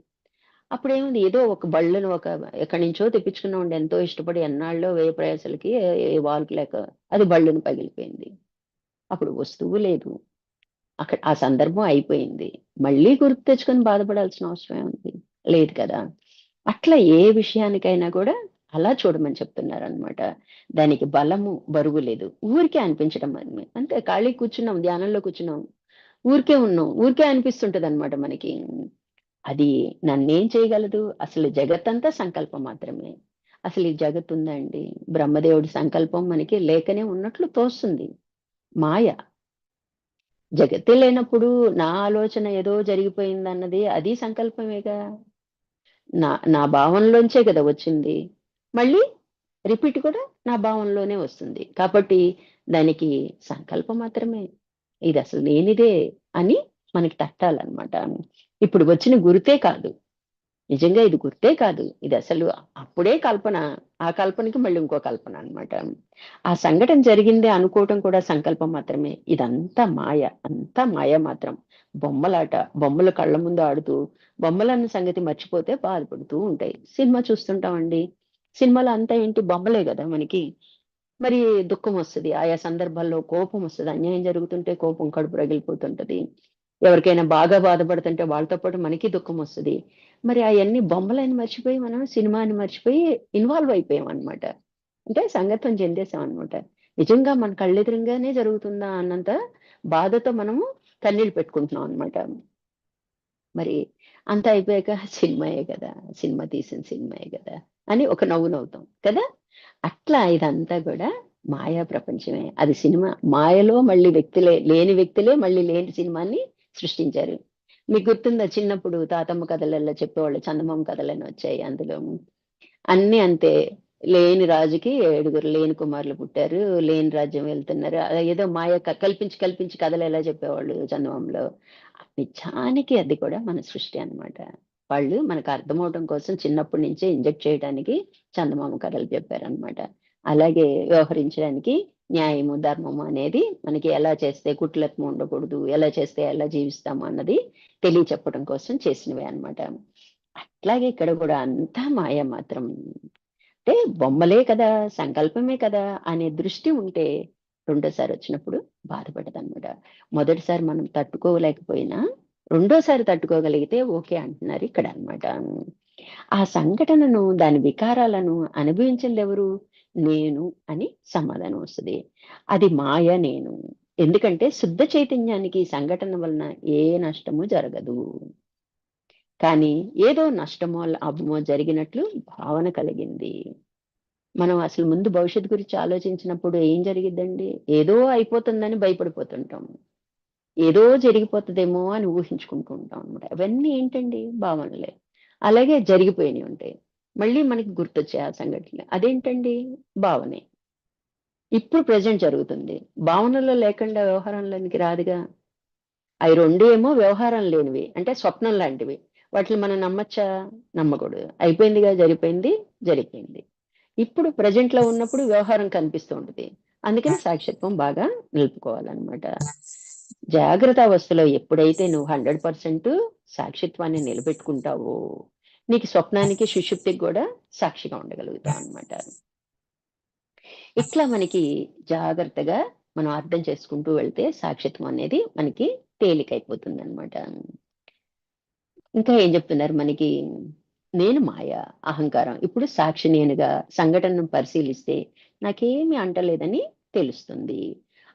అప్పుడేముంది ఏదో ఒక బళ్ళను ఎక్కడి నుంచో తెప్పించుకున్నామండి ఎంతో ఇష్టపడి ఎన్నాళ్ళో వ్యయ ప్రయాసలకి వాల్కి లేక అది బళ్ళును పగిలిపోయింది. అప్పుడు వస్తువు లేదు. అక్కడ ఆ సందర్భం అయిపోయింది. మళ్ళీ గుర్తు తెచ్చుకొని బాధపడాల్సిన అవసరం ఏముంది? లేదు కదా! అట్లా ఏ విషయానికైనా కూడా అలా చూడమని చెప్తున్నారనమాట. దానికి బలము, బరువు లేదు. ఊరికే అనిపించడం అంతే. ఖాళీగా కూర్చున్నాం, ధ్యానంలో కూర్చున్నాం. ఊరికే ఉన్నాం. ఊరికే అనిపిస్తుంటదనమాట మనకి. అది నన్నేం చేయగలదు? అసలు జగత్తంతా సంకల్పం మాత్రమే. అసలు ఈ జగత్తుందా అండి? బ్రహ్మదేవుడి సంకల్పం మనకి లేకనే ఉన్నట్లు తోస్తుంది. మాయ. జగత్తే లేనప్పుడు నా ఆలోచన ఏదో జరిగిపోయిందన్నది అది సంకల్పమేగా. నా నా భావనలోంచే కదా వచ్చింది. మళ్ళీ రిపీట్ కూడా నా భావనలోనే వస్తుంది. కాబట్టి దానికి సంకల్పం మాత్రమే. ఇదసలు లేనిదే అని మనకి తట్టాలన్నమాట. ఇప్పుడు వచ్చిన గుర్తే కాదు. నిజంగా ఇది గుర్తే కాదు. ఇదసలు అప్పుడే కల్పన. ఆ కల్పనకి మళ్ళీ ఇంకో కల్పన అన్నమాట. ఆ సంఘటన జరిగిందే అనుకోవటం కూడా సంకల్పం మాత్రమే. ఇదంతా మాయ. అంతా మాయ మాత్రం. బొమ్మలాట. బొమ్మలు కళ్ళ ముందు ఆడుతూ, బొమ్మలన్న సంగతి మర్చిపోతే బాధపడుతూ ఉంటాయి. సినిమా చూస్తుంటామండి. సినిమాలో అంతా ఏంటి బొమ్మలే గదా మనకి. మరి దుఃఖమొస్తది. ఆయా సందర్భాల్లో కోపమొస్తది. అన్యాయం జరుగుతుంటే కోపం కడుపు రగిలిపోతుంటది. ఎవరికైనా బాగా బాధపడుతుంటే వాళ్ళతో పాటు మనకి దుఃఖమొస్తది. మరి అయన్నీ బొమ్మలని మర్చిపోయి మనం సినిమాని మర్చిపోయి ఇన్వాల్వ్ అయిపోయామనమాట. అంటే సంగతం చెందేసామనమాట. నిజంగా మన కళ్ళెదురుంగానే జరుగుతుందా అన్నంత బాధతో మనము కన్నీళ్ళు పెట్టుకుంటున్నాం అనమాట. మరి అంతా అయిపోయాక సినిమాయే గదా! సినిమా తీసిన సినిమాయే గదా! అని ఒక నవ్వు నవ్వుతాం కదా! అట్లా ఇదంతా గూడా మాయా ప్రపంచమే. అది సినిమా. మాయలో మళ్ళీ వ్యక్తులే, లేని వ్యక్తులే మళ్ళీ లేని సినిమాని సృష్టించారు. మీకు గుర్తుందా చిన్నప్పుడు తాతమ్మ కథలల్లో చెప్పేవాళ్ళు చందమామ కథలని వచ్చాయి అందులో. అన్నీ అంతే. లేని రాజుకి 7 లేని కుమారులు పుట్టారు. లేని రాజ్యం వెళ్తున్నారు. ఏదో మాయ కల్పించి, కల్పించి కథలు ఎలా చెప్పేవాళ్ళు చందమామలో. నిజానికి అది కూడా మన సృష్టి అన్నమాట. వాళ్ళు మనకు అర్థమవటం కోసం చిన్నప్పటి నుంచే ఇంజెక్ట్ చేయడానికి చందమామ కథలు చెప్పారన్నమాట. అలాగే వ్యవహరించడానికి న్యాయము, ధర్మము అనేది మనకి ఎలా చేస్తే కుటిలత్వం ఉండకూడదు, ఎలా చేస్తే ఎలా జీవిస్తాము అన్నది తెలియచెప్పడం కోసం చేసినవే అన్నమాట. అట్లాగే ఇక్కడ కూడా అంతా మాయ మాత్రం. అంటే బొమ్మలే కదా! సంకల్పమే కదా! అనే దృష్టి ఉంటే రెండోసారి వచ్చినప్పుడు బాధపడదనమాట. మొదటిసారి మనం తట్టుకోలేకపోయినా, రెండోసారి తట్టుకోగలిగితే ఓకే అంటున్నారు ఇక్కడ అన్నమాట. ఆ సంఘటనను, దాని వికారాలను అనుభవించిందెవరు? నేను అని సమాధానం వస్తది. అది మాయ నేను. ఎందుకంటే శుద్ధ చైతన్యానికి ఈ సంఘటన వలన ఏ నష్టము జరగదు. కానీ ఏదో నష్టమో, లాభమో జరిగినట్లు భావన కలిగింది. మనం అసలు ముందు భవిష్యత్తు గురించి ఆలోచించినప్పుడు ఏం జరిగిద్దండి? ఏదో అయిపోతుందని భయపడిపోతుంటాం. ఏదో జరిగిపోతదేమో అని ఊహించుకుంటూ ఉంటాం అన్నమాట. అవన్నీ ఏంటండి? భావనలే. అలాగే జరిగిపోయినయి ఉంటాయి. మళ్ళీ మనకి గుర్తొచ్చాయి ఆ సంఘటనలు. అదేంటండి? భావనే. ఇప్పుడు ప్రెజెంట్ జరుగుతుంది. భావనలో లేకుండా వ్యవహారంలోనికి రాదుగా. అయి 2 ఏమో వ్యవహారం లేనివి. అంటే స్వప్నం లాంటివి. వాటిని మనం నమ్మచ్చా? నమ్మకూడదు. అయిపోయిందిగా జరిగిపోయింది, జరిగిపోయింది. ఇప్పుడు ప్రెజెంట్‌లో ఉన్నప్పుడు వ్యవహారం కనిపిస్తూ ఉంటది. అందుకని సాక్షిత్వం బాగా నిలుపుకోవాలనమాట. జాగ్రత్త అవస్థలో ఎప్పుడైతే నువ్వు 100% సాక్షిత్వాన్ని నిలబెట్టుకుంటావో, నీకు స్వప్నానికి, సుషుప్తికి గూడా సాక్షిగా ఉండగలుగుతావనమాట. ఇట్లా మనకి జాగ్రత్తగా మనం అర్థం చేసుకుంటూ వెళ్తే సాక్షిత్వం అనేది మనకి తేలికైపోతుందనమాట. ఇంకా ఏం చెప్తున్నారు మనకి? నేను మాయ, అహంకారం. ఇప్పుడు సాక్షి నేనుగా సంఘటనను పరిశీలిస్తే నాకేమి అంటలేదని తెలుస్తుంది.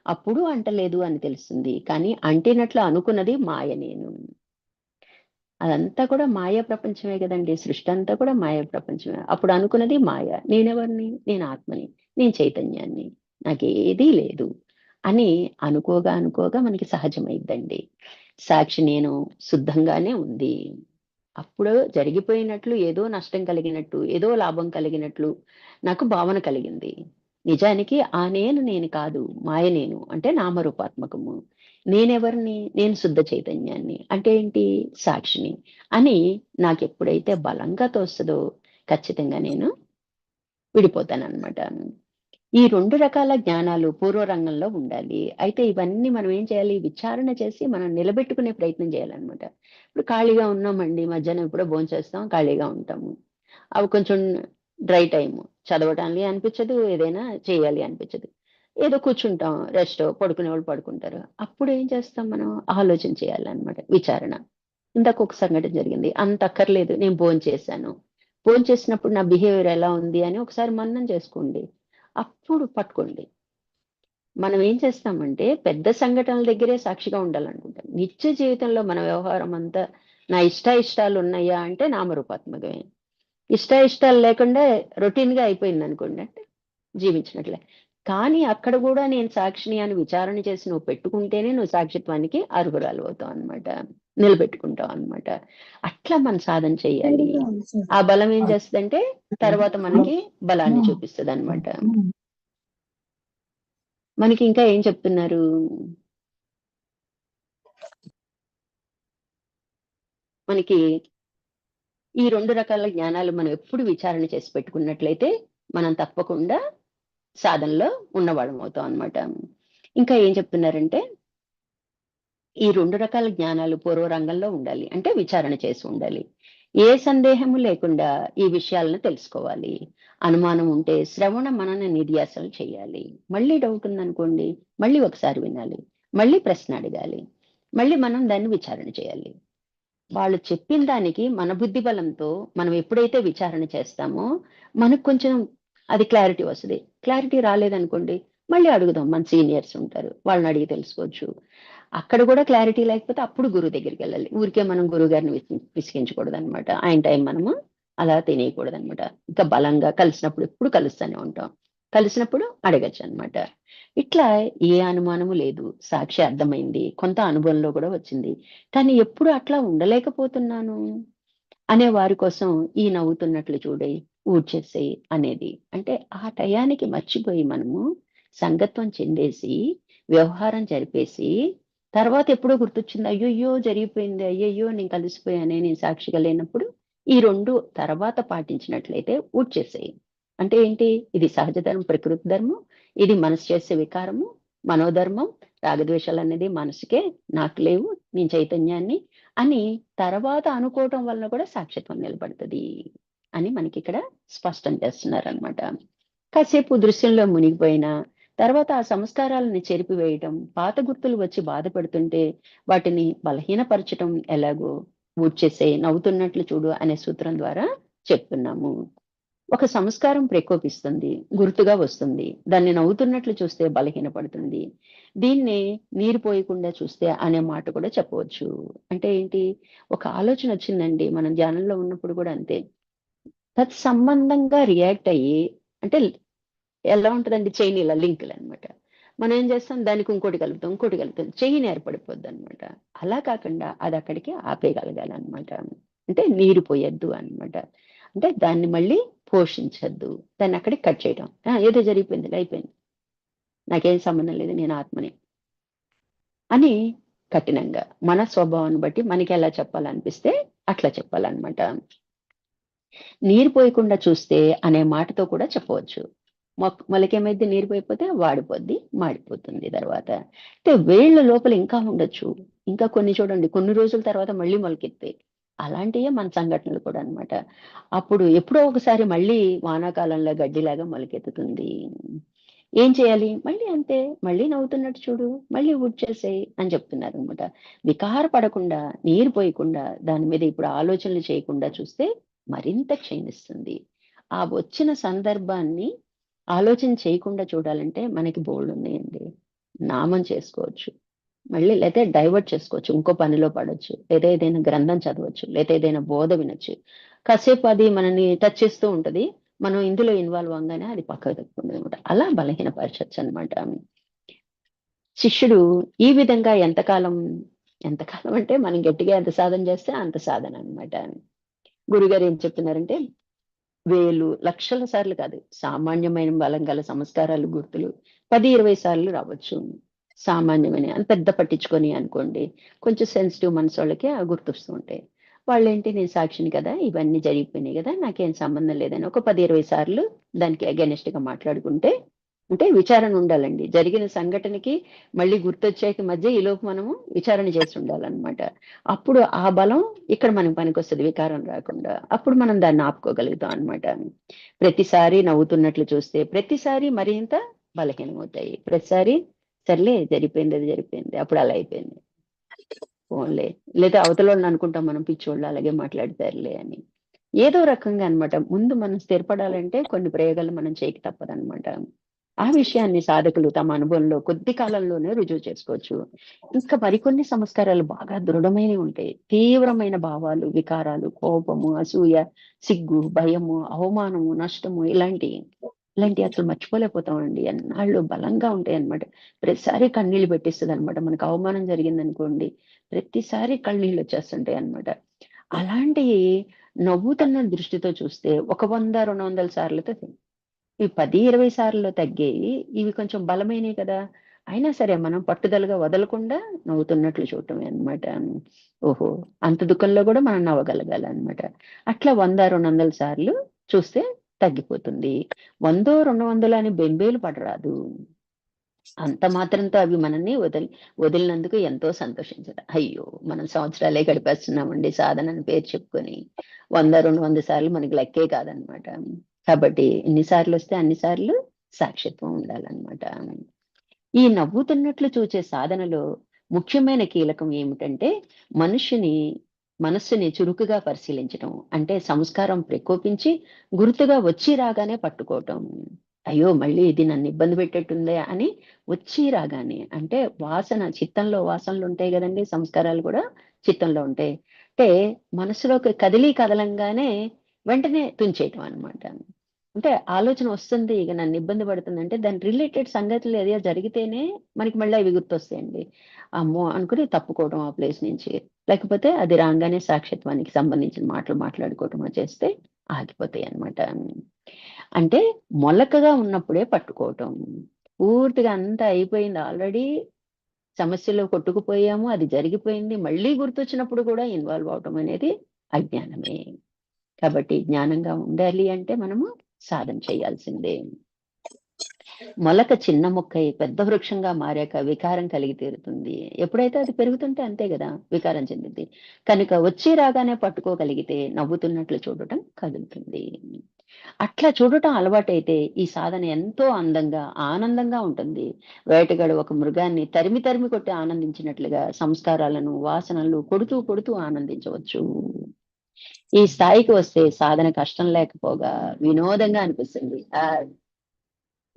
అప్పుడు అంటలేదు అని తెలుస్తుంది. కానీ అంటినట్లు అనుకున్నది మాయ నేను. అదంతా కూడా మాయా ప్రపంచమే కదండి. సృష్టి అంతా కూడా మాయా ప్రపంచమే. అప్పుడు అనుకున్నది మాయ. నేనెవరిని? నేను ఆత్మని, నేను చైతన్యాన్ని, నాకేదీ లేదు అని అనుకోగా అనుకోగా మనకి సహజమైద్దండి. సాక్షి నేను శుద్ధంగానే ఉంది. అప్పుడు జరిగిపోయినట్లు ఏదో నష్టం కలిగినట్టు, ఏదో లాభం కలిగినట్లు నాకు భావన కలిగింది. నిజానికి ఆ నేను కాదు. మాయ నేను. అంటే నామరూపాత్మకము. నేనెవరిని? నేను శుద్ధ చైతన్యాన్ని. అంటే ఏంటి? సాక్షిని అని నాకెప్పుడైతే బలంగా తోస్తదో ఖచ్చితంగా నేను విడిపోతాననమాట. ఈ 2 రకాల జ్ఞానాలు పూర్వ రంగంలో ఉండాలి. అయితే ఇవన్నీ మనం ఏం చేయాలి? విచారణ చేసి మనం నిలబెట్టుకునే ప్రయత్నం చేయాలనమాట. ఇప్పుడు ఖాళీగా ఉన్నామండి. మధ్యాహ్నం ఎప్పుడో భోంచేస్తాం. ఖాళీగా ఉంటాము. అవి కొంచెం డ్రై టైము. చదవటానికి అనిపించదు. ఏదైనా చేయాలి అనిపించదు. ఏదో కూర్చుంటాం. రెస్టో పడుకునేవాళ్ళు పడుకుంటారు. అప్పుడు ఏం చేస్తాం మనం? ఆలోచన చేయాలనమాట. విచారణ. ఇందాక ఒక సంఘటన జరిగింది. అంత అక్కర్లేదు. నేను భోంచేశాను. భోంచేసినప్పుడు నా బిహేవియర్ ఎలా ఉంది అని ఒకసారి మననం చేసుకోండి. అప్పుడు పట్టుకోండి. మనం ఏం చేస్తామంటే పెద్ద సంఘటనల దగ్గరే సాక్షిగా ఉండాలనుకుంటాం. నిత్య జీవితంలో మన వ్యవహారం అంతా నా ఇష్టాయిష్టాలు ఉన్నాయా అంటే నామరూపాత్మకమే. ఇష్టాయిష్టాలు లేకుండా రొటీన్‌గా అయిపోయిందనుకోండి అంటే జీవించినట్లే. కానీ అక్కడ గూడా నేను సాక్షిని అని విచారణ చేసి నువ్వు పెట్టుకుంటేనే నువ్వు సాక్షిత్వానికి అర్హురాలవుతావనమాట. నిలబెట్టుకుంటావనమాట. అట్లా మనం సాధన చెయ్యాలి. ఆ బలం ఏం చేస్తదంటే తర్వాత మనకి బలాన్ని చూపిస్తదనమాట. మనకి ఇంకా ఏం చెప్తున్నారు? మనకి ఈ 2 రకాల జ్ఞానాలు మనం ఎప్పుడు విచారణ చేసి పెట్టుకున్నట్లయితే మనం తప్పకుండా సాధనలో ఉన్నవాళ్ళమవుతాం అనమాట. ఇంకా ఏం చెప్తున్నారంటే ఈ 2 రకాల జ్ఞానాలు పూర్వ రంగంలో ఉండాలి. అంటే విచారణ చేసి ఉండాలి. ఏ సందేహము లేకుండా ఈ విషయాలను తెలుసుకోవాలి. అనుమానం ఉంటే శ్రవణ మనన నిధ్యాసనలు చేయాలి. మళ్ళీ డౌట్ ఉందనుకోండి, మళ్ళీ ఒకసారి వినాలి. మళ్ళీ ప్రశ్న అడగాలి. మళ్ళీ మనం దాన్ని విచారణ చేయాలి. వాళ్ళు చెప్పిన దానికి మన బుద్ధి బలంతో మనం ఎప్పుడైతే విచారణ చేస్తామో, మనకు కొంచెం అది క్లారిటీ వస్తది. క్లారిటీ రాలేదనుకోండి, మళ్ళీ అడుగుదాం. మన సీనియర్స్ ఉంటారు. వాళ్ళని అడిగి తెలుసుకోవచ్చు. అక్కడ కూడా క్లారిటీ లేకపోతే అప్పుడు గురువు దగ్గరికెళ్ళాలి. ఊరికే మనం గురువుగారిని విసిగించకూడదనమాట. ఆయన టైం మనము అలా తినేయకూడదనమాట. ఇంకా బలంగా కలిసినప్పుడు ఎప్పుడు కలుస్తూనే ఉంటాం. కలిసినప్పుడు అడగొచ్చనమాట. ఇట్లా ఏ అనుమానము లేదు. సాక్షి అర్థమైంది. కొంత అనుభవంలో కూడా వచ్చింది. కానీ ఎప్పుడు అట్లా ఉండలేకపోతున్నాను అనే వారి కోసం ఈ నవ్వుతున్నట్లు చూడే, ఊడ్చేసేయి అనేది. అంటే ఆ టయానికి మర్చిపోయి మనము సంగత్వం చెందేసి, వ్యవహారం జరిపేసి, తర్వాత ఎప్పుడో గుర్తొచ్చింది. అయ్యయ్యో! జరిగిపోయింది. అయ్యయ్యో! నేను కలిసిపోయానే, నేను సాక్షిగా లేనప్పుడు ఈ 2 తర్వాత పాటించినట్లయితే ఊడ్చేసేయి. అంటే ఏంటి? ఇది సహజ ధర్మం, ప్రకృతి ధర్మం. ఇది మనసు చేసే వికారము, మనోధర్మం. రాగద్వేషాలనేది మనసుకే, నాకు లేవు. నేను చైతన్యాన్ని అని తర్వాత అనుకోవటం వలన కూడా సాక్షిత్వం నిలబడతది అని మనకిక్కడ స్పష్టం చేస్తున్నారనమాట. కాసేపు దృశ్యంలో మునిగిపోయినా, తర్వాత ఆ సంస్కారాలని చెరిపివేయటం, పాత గుర్తులు వచ్చి బాధపెడుతుంటే వాటిని బలహీనపరచటం ఎలాగో ఊడ్చేసేయి, నవ్వుతున్నట్లు చూడు అనే సూత్రం ద్వారా చెప్తున్నాము. ఒక సంస్కారం ప్రకోపిస్తుంది. గుర్తుగా వస్తుంది. దాన్ని నవ్వుతున్నట్లు చూస్తే బలహీనపడుతుంది. దీన్నే నీరు పోయకుండా చూస్తే అనే మాట కూడా చెప్పవచ్చు. అంటే ఏంటి? ఒక ఆలోచనొచ్చిందండి. మనం ధ్యానంలో ఉన్నప్పుడు కూడా అంతే. తత్సంబంధంగా రియాక్ట్ అయ్యి అంటే ఎలా ఉంటదండి చైన్ ఇలా లింకులనమాట. మనం ఏం చేస్తాం దానికి ఇంకోటి కలుపుతాం, ఇంకోటి కలుపుతాం. చైన్ ఏర్పడిపోద్దనమాట. అలా కాకుండా అదక్కడికి ఆపేయగలగాలనమాట. అంటే నీరు పోయొద్దు అనమాట. అంటే దాన్ని మళ్ళీ పోషించొద్దు. దాన్నక్కడికి కట్ చేయటం. ఏదో జరిగిపోయిందిలే అయిపోయింది. నాకేం సంబంధం లేదు. నేను ఆత్మని అని కఠినంగా మన స్వభావాన్ని బట్టి మనకెలా చెప్పాలనిపిస్తే అట్లా చెప్పాలనమాట. నీరు పోయకుండా చూస్తే అనే మాటతో కూడా చెప్పవచ్చు. మొలకేమైద్ది నీరు పోయకపోతే వాడిపోద్ది, మాడిపోతుంది తర్వాత. అంటే వేళ్ళ లోపల ఇంకా ఉండొచ్చు. ఇంకా కొన్ని చూడండి కొన్ని రోజుల తర్వాత మళ్ళీ మొలకెత్తాయి. అలాంటియే మన సంఘటనలు కూడా అన్నమాట. అప్పుడు ఎప్పుడో ఒకసారి మళ్ళీ వానాకాలంలో గడ్డిలాగా మొలకెత్తుతుంది. ఏం చేయాలి? మళ్ళీ అంతే. మళ్ళీ నవ్వుతున్నట్టు చూడు, మళ్ళీ ఊడ్చేసేయి అని చెప్తున్నారనమాట. వికార పడకుండా, నీరు పోయకుండా, దాని మీద ఇప్పుడు ఆలోచనలు చేయకుండా చూస్తే మరింత క్షీణిస్తుంది. ఆ వచ్చిన సందర్భాన్ని ఆలోచన చేయకుండా చూడాలంటే మనకి బోలెడున్నాయండి. నామం చేసుకోవచ్చు. మళ్ళీ లేతే డైవర్ట్ చేసుకోవచ్చు. ఇంకో పనిలో పడొచ్చు. లేదా ఏదైనా గ్రంథం చదవచ్చు. లేదా ఏదైనా బోధ వినొచ్చు. కాసేపు అది మనని టచ్ చేస్తూ ఉంటది. మనం ఇందులో ఇన్వాల్వ్ అవ్వంగానే అది పక్కకు తప్పుతుందనమాట. అలా బలహీనపరచొచ్చనమాట. శిష్యుడు ఈ విధంగా ఎంతకాలం అంటే మనం గట్టిగా ఎంత సాధన చేస్తే అంత సాధన అనమాట. గురుగారు ఏం చెప్తున్నారంటే, వేలు, లక్షల సార్లు కాదు. సామాన్యమైన బలం గల సంస్కారాలు, గుర్తులు 10, 20 సార్లు రావచ్చు. సామాన్యమైన అని పెద్ద పట్టించుకొని అనుకోండి. కొంచెం సెన్సిటివ్ మనసోళ్ళకి గుర్తొస్తూ ఉంటాయి. వాళ్ళేంటి నేను సాక్షిని కదా! ఇవన్నీ జరిగిపోయినాయి గదా! నాకేం సంబంధం లేదని ఒక 10, 20 సార్లు దానికి అగైనెస్ట్‌గా మాట్లాడుకుంటే అంటే విచారణ ఉండాలండి. జరిగిన సంఘటనకి మళ్ళీ గుర్తొచ్చాక మధ్య ఈలోపు మనము విచారణ చేసి ఉండాలనమాట. అప్పుడు ఆ బలం ఇక్కడ మనకు పనికొస్తది వికారం రాకుండా. అప్పుడు మనం దాన్ని ఆపుకోగలుగుతాం అనమాట. ప్రతిసారి నవ్వుతున్నట్లు చూస్తే, ప్రతిసారి మరింత బలహీనమవుతాయి. ప్రతిసారి సర్లే జరిగిపోయింది అది జరిగిపోయింది. అప్పుడు అలా అయిపోయింది. పోన్లే. లేదా అవతలోళ్ళని అనుకుంటాం మనం పిచ్చోళ్ళు అలాగే మాట్లాడతారులే అని. ఏదో రకంగా అన్నమాట. ముందు మనం స్థిరపడాలంటే కొన్ని ప్రయోగాలు మనం చేయక తప్పదనమాట. ఆ విషయాన్ని సాధకులు తమ అనుభవంలో కొద్ది కాలంలోనే రుజువు చేసుకోవచ్చు. ఇంకా మరికొన్ని సంస్కారాలు బాగా దృఢమైనవి ఉంటాయి. తీవ్రమైన భావాలు, వికారాలు, కోపము, అసూయ, సిగ్గు, భయము, అవమానము, నష్టము ఇలాంటివి అసలు మర్చిపోలేకపోతామండి. ఎన్నాళ్ళు బలంగా ఉంటాయన్నమాట. ప్రతిసారి కన్నీళ్లు పెట్టిస్తదనమాట. మనకు అవమానం జరిగిందనుకోండి, ప్రతిసారి కన్నీళ్లొచ్చేస్తుంటాయన్నమాట. అలాంటియి నవ్వుతున్న దృష్టితో చూస్తే ఒక 100, 200 సార్లతో ఈ 10, 20 సార్లు తగ్గేయి. ఇవి కొంచెం బలమైనయి కదా! అయినా సరే మనం పట్టుదలగా వదలకుండా నవ్వుతున్నట్లు చూడటమే అన్నమాట. ఓహో! అంత దుఃఖంలో గూడా మనం నవ్వగలగాలన్నమాట. అట్లా 100, 200 సార్లు చూస్తే తగ్గిపోతుంది. 100, 200 అని బెంబేలు పడరాదు. అంత మాత్రంతో అవి మనల్ని వదిలినందుకు ఎంతో సంతోషించాలి. అయ్యో! మనం సంవత్సరాలే గడిపేస్తున్నామండి సాధన అని పేరు చెప్పుకొని. 100, 200 సార్లు మనకి లెక్కే కాదనమాట. కాబట్టి ఎన్ని సార్లొస్తే అన్ని సార్లు సాక్షిత్వం ఉండాలనమాట. ఈ నవ్వుతున్నట్లు చూచే సాధనలో ముఖ్యమైన కీలకం ఏమిటంటే, మనిషిని మనస్సుని చురుకుగా పరిశీలించటం. అంటే సంస్కారం ప్రకోపించి గుర్తుగా వచ్చి రాగానే పట్టుకోవటం. అయ్యో! మళ్ళీ ఇది నన్ను ఇబ్బంది పెట్టేట్టుందే అని వచ్చి రాగానే అంటే చిత్తంలో వాసనలుంటాయి గదండీ! సంస్కారాలు గూడా చిత్తంలో ఉంటాయి. అంటే మనసులోకి కదలంగానే వెంటనే తుంచేయటం అన్నమాట. అంటే ఆలోచన వస్తుంది. ఇగ నన్ను ఇబ్బంది పడుతుందంటే దాని రిలేటెడ్ సంగతులు ఏదో జరిగితేనే మనకి మళ్ళీ అవి గుర్తొస్తాయండి. అమ్మో! అనుకుని తప్పుకోవడం ఆ ప్లేస్ నుంచి. లేకపోతే అది రాంగానే సాక్షిత్వానికి సంబంధించిన మాటలు మాట్లాడుకోవటమో చేస్తే ఆగిపోతాయన్నమాట. అంటే మొలకగా ఉన్నప్పుడే పట్టుకోవటం. పూర్తిగా అంతా అయిపోయింది ఆల్రెడీ సమస్యలో కొట్టుకుపోయాము. అది జరిగిపోయింది. మళ్ళీ గుర్తొచ్చినప్పుడు కూడా ఇన్వాల్వ్ అవ్వటం అనేది అజ్ఞానమే. కాబట్టి జ్ఞానంగా ఉండాలి అంటే మనము సాధన చేయాల్సిందే. మొలక చిన్న మొక్కై పెద్ద వృక్షంగా మారాక వికారం కలిగి తీరుతుంది. ఎప్పుడైతే అది పెరుగుతుంటే అంతే గదా! వికారం చెందిద్ది. కనుక వచ్చి రాగానే పట్టుకోగలిగితే నవ్వుతున్నట్లు చూడటం కదులుతుంది. అట్లా చూడటం అలవాటైతే ఈ సాధన ఎంతో అందంగా, ఆనందంగా ఉంటుంది. వేటగాడు ఒక మృగాన్ని తరిమి కొట్టి ఆనందించినట్లుగా సంస్కారాలను, వాసనలు కొడుతూ ఆనందించవచ్చు. ఈ స్థాయికి వస్తే సాధన కష్టం లేకపోగా వినోదంగా అనిపిస్తుంది.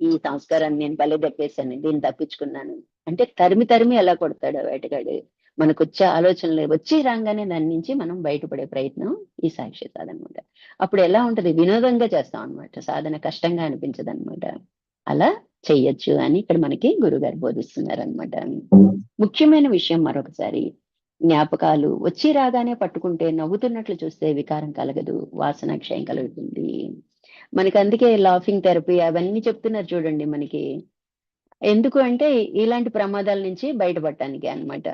ఈ సంస్కారాన్ని నేను భలే దెప్పేసాను. దీన్ని తప్పించుకున్నాను. అంటే తరిమి ఎలా కొడతాడు ఆ వేటగాడు. మనకొచ్చే ఆలోచనలు వచ్చి రాంగానే దాని నుంచి మనం బయటపడే ప్రయత్నం ఈ సాక్షి సాధనమాట. అప్పుడు ఎలా ఉంటది వినోదంగా చేస్తాం అన్నమాట. సాధన కష్టంగా అనిపించదన్నమాట. అలా చెయ్యొచ్చు అని ఇక్కడ మనకి గురుగారు బోధిస్తున్నారన్నమాట. ముఖ్యమైన విషయం మరొకసారి జ్ఞాపకాలు వచ్చి రాగానే పట్టుకుంటే నవ్వుతున్నట్లు చూస్తే వికారం కలగదు. వాసన క్షయం కలుగుతుంది. మనకందుకే లాఫింగ్ థెరపీ అవన్నీ చెప్తున్నారు చూడండి మనకి. ఎందుకు అంటే ఇలాంటి ప్రమాదాల నుంచి బయటపడటానికే అన్నమాట.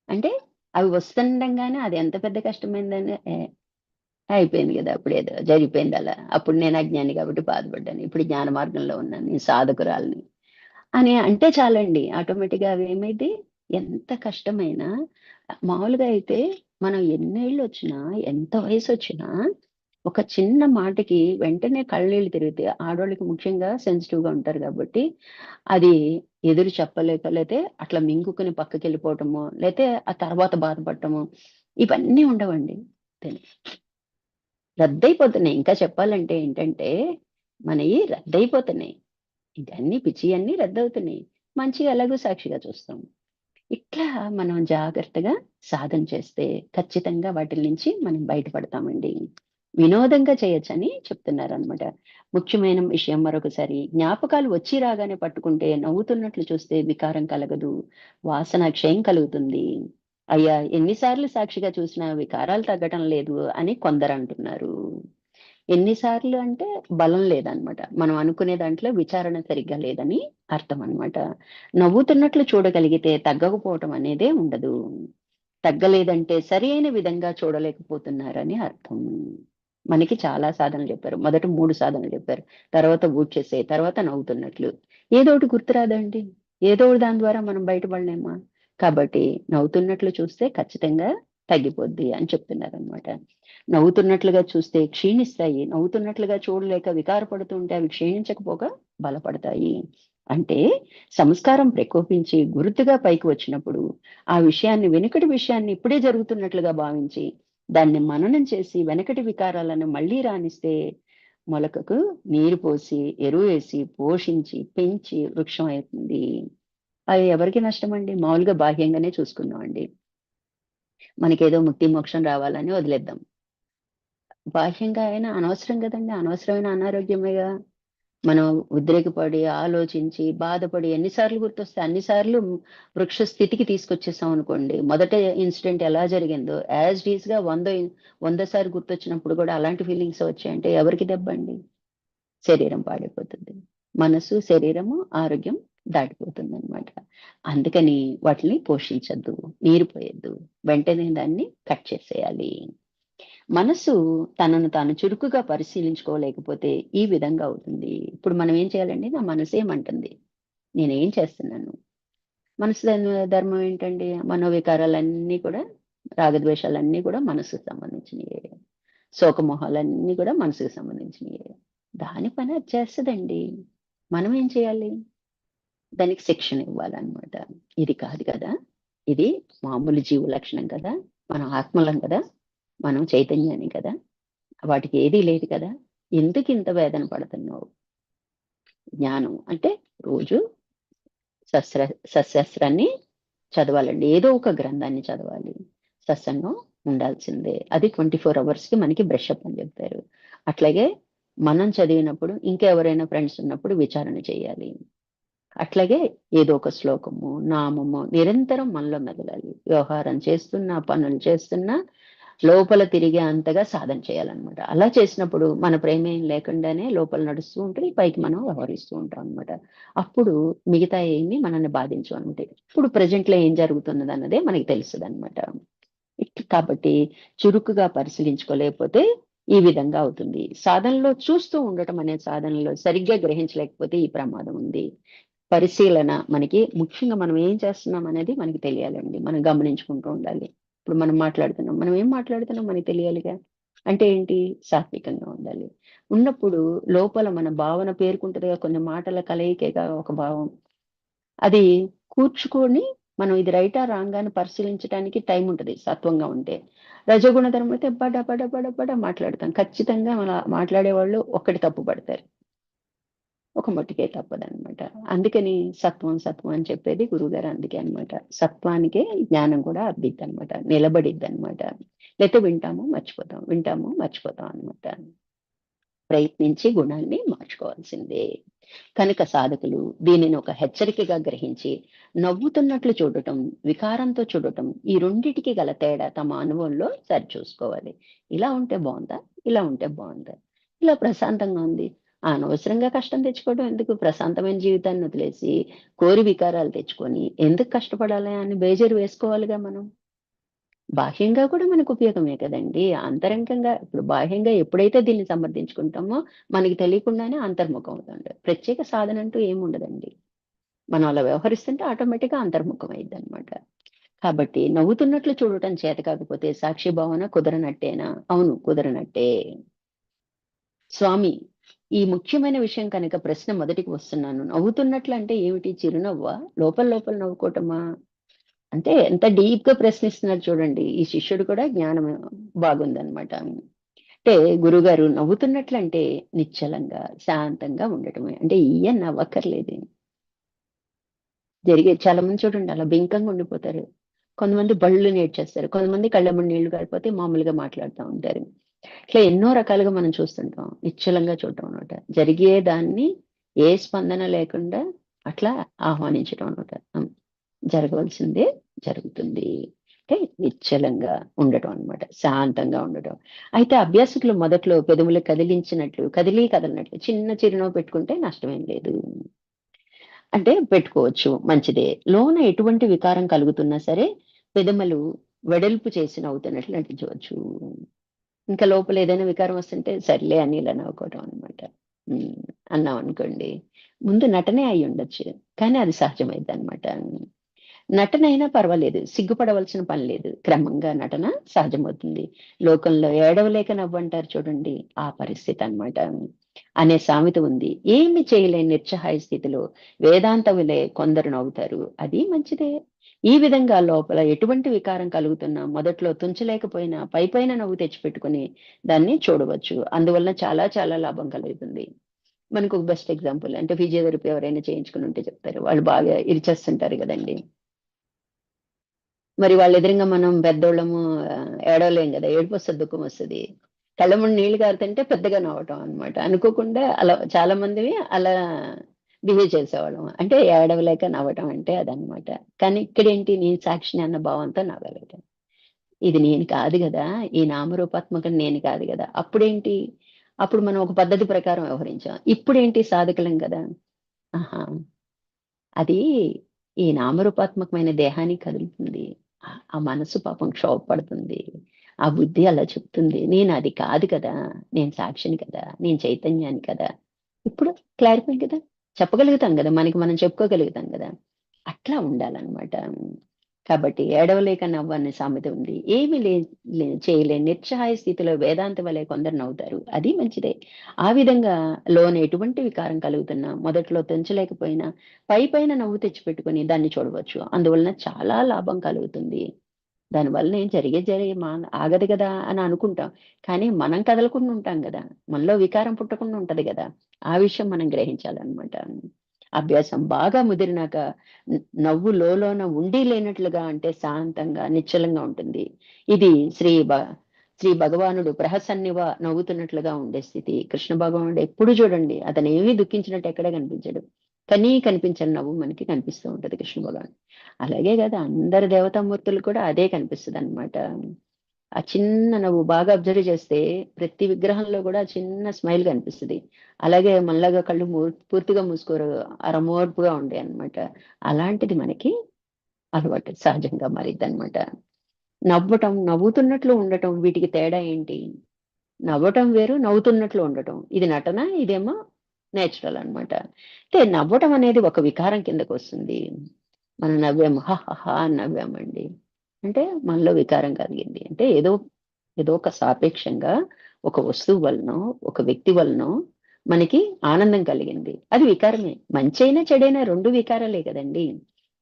అంటే అవి వస్తుండంగానే అది ఎంత పెద్ద కష్టమైందని అయిపోయింది గదా! అప్పుడేదో జరిగిపోయిందలా. అప్పుడు నేను అజ్ఞాని కాబట్టి బాధపడ్డాను. ఇప్పుడు జ్ఞాన మార్గంలో ఉన్నాను. నేను సాధకురాలిని. అని అంటే చాలండి. ఆటోమేటిక్‌గా అవేమైద్ది ఎంత కష్టమైనా మామూలుగా అయితే మనం ఎన్నేళ్ళొచ్చినా, ఎంత వయసొచ్చినా ఒక చిన్న మాటకి వెంటనే కళ్ళనీళ్ళు తిరిగితే ఆడోళ్ళకి ముఖ్యంగా సెన్సిటివ్‌గా ఉంటారు గాబట్టి, అది ఎదురు చెప్పలేక లేతే అట్లా మింగుకొని పక్కకెళ్ళిపోవటమో, లేతే ఆ తర్వాత బాధపడటమో ఇవన్నీ ఉండవండి. తెలి రద్దయిపోతున్నాయి. ఇంకా చెప్పాలంటే ఏంటంటే, మనయి రద్దయిపోతున్నాయి. ఇదన్నీ పిచ్చియన్నీ రద్దవుతున్నాయి. మంచిగా ఎలాగో సాక్షిగా చూస్తాం. ఇట్లా మనం జాగ్రత్తగా సాధన చేస్తే ఖచ్చితంగా వాటిల నుంచి మనం బయటపడతామండి. వినోదంగా చేయొచ్చని చెప్తున్నారనమాట. ముఖ్యమైన విషయం మరొకసారి, జ్ఞాపకాలు వచ్చి రాగానే పట్టుకుంటే నవ్వుతున్నట్లు చూస్తే వికారం కలగదు. వాసన క్షయం కలుగుతుంది. అయ్యా! ఎన్ని సార్లు సాక్షిగా చూసినా వికారాలు తగ్గటం లేదు అని కొందరంటున్నారు. ఎన్ని సార్లు అంటే బలం లేదనమాట. మనం అనుకునే దాంట్లో విచారణ సరిగ్గా లేదని అర్థం అనమాట. నవ్వుతున్నట్లు చూడగలిగితే తగ్గకపోవటం అనేదే ఉండదు. తగ్గలేదంటే సరియైన విధంగా చూడలేకపోతున్నారని అర్థం. మనకి చాలా సాధనలు చెప్పారు. మొదట 3 సాధనలు చెప్పారు. తర్వాత ఊడ్చేసేయి, తర్వాత నవ్వుతున్నట్లు. ఏదోకటి గుర్తురాదండి? ఏదో ఒకటి దాని ద్వారా మనం బయటపడలేమా? కాబట్టి నవ్వుతున్నట్లు చూస్తే ఖచ్చితంగా తగ్గిపోద్ది అని చెప్తున్నారనమాట. నవ్వుతున్నట్లుగా చూస్తే క్షీణిస్తాయి. నవ్వుతున్నట్లుగా చూడలేక వికారపడుతూ ఉంటే అవి క్షీణించకపోగా బలపడతాయి. అంటే సంస్కారం ప్రకోపించి గుర్తుగా పైకి వచ్చినప్పుడు ఆ విషయాన్ని వెనుకటి విషయాన్ని ఇప్పుడే జరుగుతున్నట్లుగా భావించి దాన్ని మననం చేసి వెనకటి వికారాలను మళ్ళీ రానిస్తే మొలకకు నీరు పోసి ఎరువు వేసి పోషించి పెంచి వృక్షం అవుతుంది. అది ఎవరికి నష్టం అండి? మామూలుగా బాహ్యంగానే చూసుకుందాం అండి. మనకేదో ముక్తి మోక్షం రావాలని వదిలేద్దాం. బాహ్యంగా అయినా అనవసరం కదండి, అనవసరమైన అనారోగ్యమేగా. మనం ఉద్రేకపడి, ఆలోచించి, బాధపడి ఎన్నిసార్లు గుర్తొస్తే అన్నిసార్లు వృక్ష స్థితికి తీసుకొచ్చేసాం అనుకోండి. మొదట ఇన్సిడెంట్ ఎలా జరిగిందో యాజ్ ఇట్ ఈస్‌గా 100 సార్లు గుర్తొచ్చినప్పుడు కూడా అలాంటి ఫీలింగ్స్ వచ్చాయంటే ఎవరికి దెబ్బండి? శరీరం పాడైపోతుంది. మనసు, శరీరము, ఆరోగ్యం దాటిపోతుందనమాట. అందుకని వాటిని పోషించొద్దు, నీరు పోయొద్దు. వెంటనే దాన్ని కట్ చేసేయాలి. మనసు తనను తాను చురుకుగా పరిశీలించుకోలేకపోతే ఈ విధంగా అవుతుంది. ఇప్పుడు మనం ఏం చేయాలండి? నా మనసేమంటుంది? నేనేం చేస్తున్నాను? మనసు ధర్మం ఏంటండి? మనోవికారాలన్నీ కూడా రాగద్వేషాలన్నీ కూడా మనసుకు సంబంధించినయే. శోకమోహాలన్నీ కూడా మనసుకు సంబంధించినయే. దాని పని అది చేస్తదండి. మనం ఏం చేయాలి? దానికి శిక్షణ ఇవ్వాలన్నమాట. ఇది కాదు కదా! ఇది మామూలు జీవ లక్షణం కదా! మనం ఆత్మలం కదా! మనం చైతన్యాన్ని కదా! వాటికి ఏదీ లేదు కదా! ఎందుకింత వేదన పడుతున్నావు? జ్ఞానం అంటే రోజు సస్ర సస్యస్రాన్ని చదవాలండి. ఏదో ఒక గ్రంథాన్ని చదవాలి. సత్సంగం ఉండాల్సిందే. అది 24 అవర్స్‌కి మనకి బ్రష్ అప్ అని జెప్పారు. అట్లాగే మనం చదివినప్పుడు ఇంకా ఎవరైనా ఫ్రెండ్స్ ఉన్నప్పుడు విచారణ చేయాలి. అట్లాగే ఏదో ఒక శ్లోకము, నామము నిరంతరం మనలో మెదలాలి. వ్యవహారం చేస్తున్నా, పనులు చేస్తున్నా లోపల తిరిగే అంతగా సాధన చేయాలనమాట. అలా చేసినప్పుడు మన ప్రేమేం లేకుండానే లోపల నడుస్తూ ఉంటది. పైకి మనం వ్యవహరిస్తూ ఉంటాం అనమాట. అప్పుడు మిగతా ఏమి మనల్ని బాధించవనమాట. ఇప్పుడు ప్రెజెంట్‌లో ఏం జరుగుతున్నదన్నదే మనకి తెలుస్తదనమాట. కాబట్టి చురుకుగా పరిశీలించుకోలేకపోతే ఈ విధంగా అవుతుంది. సాధనలో చూస్తూ ఉండటం అనే సాధనలో సరిగ్గా గ్రహించలేకపోతే ఈ ప్రమాదం ఉంది. పరిశీలన మనకి ముఖ్యంగా మనం ఏం చేస్తున్నాం అనేది మనకి తెలియాలండి. మనం గమనించుకుంటూ ఉండాలి. ఇప్పుడు మనం మాట్లాడుతున్నాం. మనం ఏం మాట్లాడుతున్నాం మనకి తెలియాలిగా. అంటే ఏంటి? సాత్వికంగా ఉండాలి. ఉన్నప్పుడు లోపల మన భావన పేరుకుంటదిగా, కొన్ని మాటల కలయికేగా ఒక భావం. అది కూర్చుకొని మనం ఇది రైటా? రాంగా? అని పరిశీలించటానికి టైం ఉంటది సత్వంగా ఉంటే. రజోగుణ ధర్మం అయితే బడ బడ బడ బడ మాట్లాడతాం. ఖచ్చితంగా మన మాట్లాడేవాళ్ళు ఒక్కటి తప్పు పడతారు. ఒక మట్టుకే తప్పదనమాట. అందుకని సత్వం, సత్వం అని చెప్పేది గురువుగారు అందుకే అనమాట. సత్వానికే జ్ఞానం కూడా అబ్బిద్దనమాట. నిలబడిద్దనమాట. లేతే వింటాము, మర్చిపోతాం. వింటాము, మర్చిపోతాం అనమాట. ప్రయత్నించి గుణాన్ని మార్చుకోవాల్సిందే. కనుక సాధకులు దీనిని ఒక హెచ్చరికగా గ్రహించి నవ్వుతున్నట్లు చూడటం, వికారంతో చూడటం ఈ రెండిటికి గల తేడా తమ అనుభవంలో సరిచూసుకోవాలి. ఇలా ఉంటే బావుందా? ఇలా ఉంటే బావుందా? ఇలా ప్రశాంతంగా ఉంది. అనవసరంగా కష్టం తెచ్చుకోవడం ఎందుకు? ప్రశాంతమైన జీవితాన్ని వదిలేసి, కోరి వికారాలు తెచ్చుకొని ఎందుకు కష్టపడాలి అని బేజారు వేసుకోవాలిగా మనం. బాహ్యంగా కూడా మనకు ఉపయోగమే కదండీ! అంతరంగంగా ఇప్పుడు బాహ్యంగా ఎప్పుడైతే దీన్ని సమర్థించుకుంటామో, మనకి తెలియకుండానే అంతర్ముఖం అవుతాం. ప్రత్యేక సాధన అంటూ ఏముండదండి. మనం అలా వ్యవహరిస్తుంటే ఆటోమేటిక్‌గా అంతర్ముఖం అయిద్దనమాట. కాబట్టి నవ్వుతున్నట్లు చూడటం చేత కాకపోతే సాక్షి భావన కుదరనట్టేనా? అవును, కుదరనట్టే. స్వామి, ఈ ముఖ్యమైన విషయం కనుక ప్రశ్న మొదటికి వస్తున్నాను. నవ్వుతున్నట్లు అంటే ఏమిటి? చిరునవ్వా? లోపల లోపల నవ్వుకోవటమా? అంటే ఎంత డీప్‌గా ప్రశ్నిస్తున్నాడు చూడండి. ఈ శిష్యుడు కూడా జ్ఞానం బాగుందనమాట. అంటే గురుగారు నవ్వుతున్నట్లంటే నిశ్చలంగా, శాంతంగా ఉండటమే. అంటే ఈయన నవ్వక్కర్లేదు. చాలా మంది చూడండి అలా బింకంగా ఉండిపోతారు. కొంతమంది బళ్ళు నేడ్చేస్తారు. కొంతమంది కళ్ళెమ్మట నీళ్లు కారిపోతే మామూలుగా మాట్లాడుతా ఉంటారు. ఇట్లా ఎన్నో రకాలుగా మనం చూస్తుంటాం. నిశ్చలంగా చూడటం అనమాట. జరిగే దాన్ని ఏ స్పందన లేకుండా అట్లా ఆహ్వానించడం అనమాట. జరగవలసిందే జరుగుతుంది. అంటే నిశ్చలంగా ఉండటం అనమాట. శాంతంగా ఉండటం. అయితే అభ్యాసకులు మొదట్లో పెదవులు కదిలించినట్లు, కదలనట్లు చిన్న చిరునవ్వు పెట్టుకుంటే నష్టమేం లేదు. అంటే పెట్టుకోవచ్చు. మంచిదే. లోన ఎటువంటి వికారం కలుగుతున్నా సరే, పెదవులు వెడల్పు చేసి నవ్వుతున్నట్లు నటించవచ్చు. ఇంకా లోపల ఏదైనా వికారం వస్తుంటే సర్లే అని ఇలా నవ్వుకోవటం అనమాట. హ్మ్. అన్నామనుకోండి. ముందు నటనే అయ్యుండొచ్చు. కానీ అది సహజమైద్దనమాట. నటనైనా పర్వాలేదు. సిగ్గుపడవలసిన పని లేదు. క్రమంగా నటన సహజమవుతుంది. లోకంలో ఏడవలేక నవ్వంటారు చూడండి. ఆ పరిస్థితనమాట. అనే సామెత ఉంది. ఏమి చేయలేని నిస్సహాయ స్థితిలో వేదాంతములే కొందరు నవ్వుతారు. అది మంచిదే. ఈ విధంగా లోపల ఎటువంటి వికారం కలుగుతున్నా మొదట్లో తుంచలేకపోయినా పైపైన నవ్వు తెచ్చిపెట్టుకొని దాన్ని చూడవచ్చు. అందువలన చాలా చాలా లాభం కలుగుతుంది. మనకు ఒక బెస్ట్ ఎగ్జాంపుల్ అంటే ఫిజియోథెరపీ ఎవరైనా చేయించుకుని ఉంటే చెప్తారు. వాళ్ళు బాగా ఇరిచేస్తుంటారు గదండీ! మరి వాళ్ళ ఎదురుంగా మనం పెద్దోళ్ళము ఏడవలేం గదా! ఏడుపొస్తది, దుఃఖమొస్తది. కళ్ళెంబట నీళ్లు కారుతుంటే పెద్దగా నవ్వటం అన్నమాట. అనుకోకుండా అలా చాలా మందివి అలా బిహేవ్ చేసేవాళ్ళం. అంటే ఏడవలేక నవ్వటం అంటే అదనమాట. కానీ ఇక్కడేంటి నేను సాక్షిని అన్న భావంతో నవ్వగలిగాను. ఇది నేను కాదు గదా! ఈ నామరూపాత్మకం నేను కాదు గదా! అప్పుడేంటి? అప్పుడు మనం ఒక పద్ధతి ప్రకారం వ్యవహరించాం. ఇప్పుడేంటి సాధకులం గదా! ఆహా! అది ఈ నామరూపాత్మకమైన దేహానికి కదులుతుంది. ఆ మనసు పాపం క్షోభపడుతుంది. ఆ బుద్ధి అలా చెప్తుంది. నేనది కాదు కదా! నేను సాక్షిని కదా! నేను చైతన్యాన్ని కదా! ఇప్పుడు క్లారిఫై కదా! చెప్పగలుగుతాం గదా! మనకి మనం చెప్పుకోగలుగుతాం గదా! అట్లా ఉండాలనమాట. కాబట్టి ఏడవలేక నవ్వనే సామెత ఉంది. ఏమి చేయలేని నిస్సహాయ స్థితిలో వేదాంతి వలె కొందరు నవ్వుతారు. అది మంచిదే. ఆ విధంగా లోన ఎటువంటి వికారం కలుగుతున్నా మొదట్లో తెంచలేకపోయినా పైపైన నవ్వు తెచ్చిపెట్టుకొని దాన్ని చూడవచ్చు. అందువలన చాలా లాభం కలుగుతుంది. దానివల్ల ఏం జరిగే ఆగదు గదా! అని అనుకుంటాం. కానీ మనం కదలకుండా ఉంటాం గదా! మనలో వికారం పుట్టకుండా ఉంటది గదా! ఆ విషయం మనం గ్రహించాలనమాట. అభ్యాసం బాగా ముదిరినాక నవ్వు లోలోన ఉండి లేనట్లుగా అంటే శాంతంగా, నిశ్చలంగా ఉంటుంది. ఇది శ్రీ భగవానుడు ప్రహసన్నివ నవ్వుతున్నట్లుగా ఉండే స్థితి. కృష్ణ భగవానుడు ఎప్పుడు చూడండి అతనేమీ దుఃఖించినట్టు ఎక్కడ కనిపించడు. కనిపించని నవ్వు మనకి కనిపిస్తూ ఉంటది కృష్ణ భగవానుడు. అలాగే కదా అందరి దేవతామూర్తులు కూడా అదే కనిపిస్తదనమాట. ఆ చిన్న నవ్వు బాగా అబ్జర్వ్ చేస్తే ప్రతి విగ్రహంలో కూడా చిన్న స్మైల్ కనిపిస్తది. అలాగే మనలాగా కళ్ళు పూర్తిగా మూసుకోరు. అరమోర్పుగా ఉంటాయన్నమాట. అలాంటిది మనకి అలవాటు సహజంగా మారిద్దనమాట. నవ్వుతున్నట్లు ఉండటం వీటికి తేడా ఏంటి? నవ్వటం వేరు, నవ్వుతున్నట్లు ఉండటం. ఇది నటన, ఇదేమో నేచురల్ అన్నమాట. అంటే నవ్వటం అనేది ఒక వికారం కిందకొస్తుంది. మనం నవ్వాము. అని నవ్వామండి. అంటే మనలో వికారం కలిగింది. అంటే ఏదో ఒక సాపేక్షంగా ఒక వస్తువు వలనో, ఒక వ్యక్తి వలనో మనకి ఆనందం కలిగింది. అది వికారమే. మంచైనా, చెడైనా 2 వికారాలే గదండీ!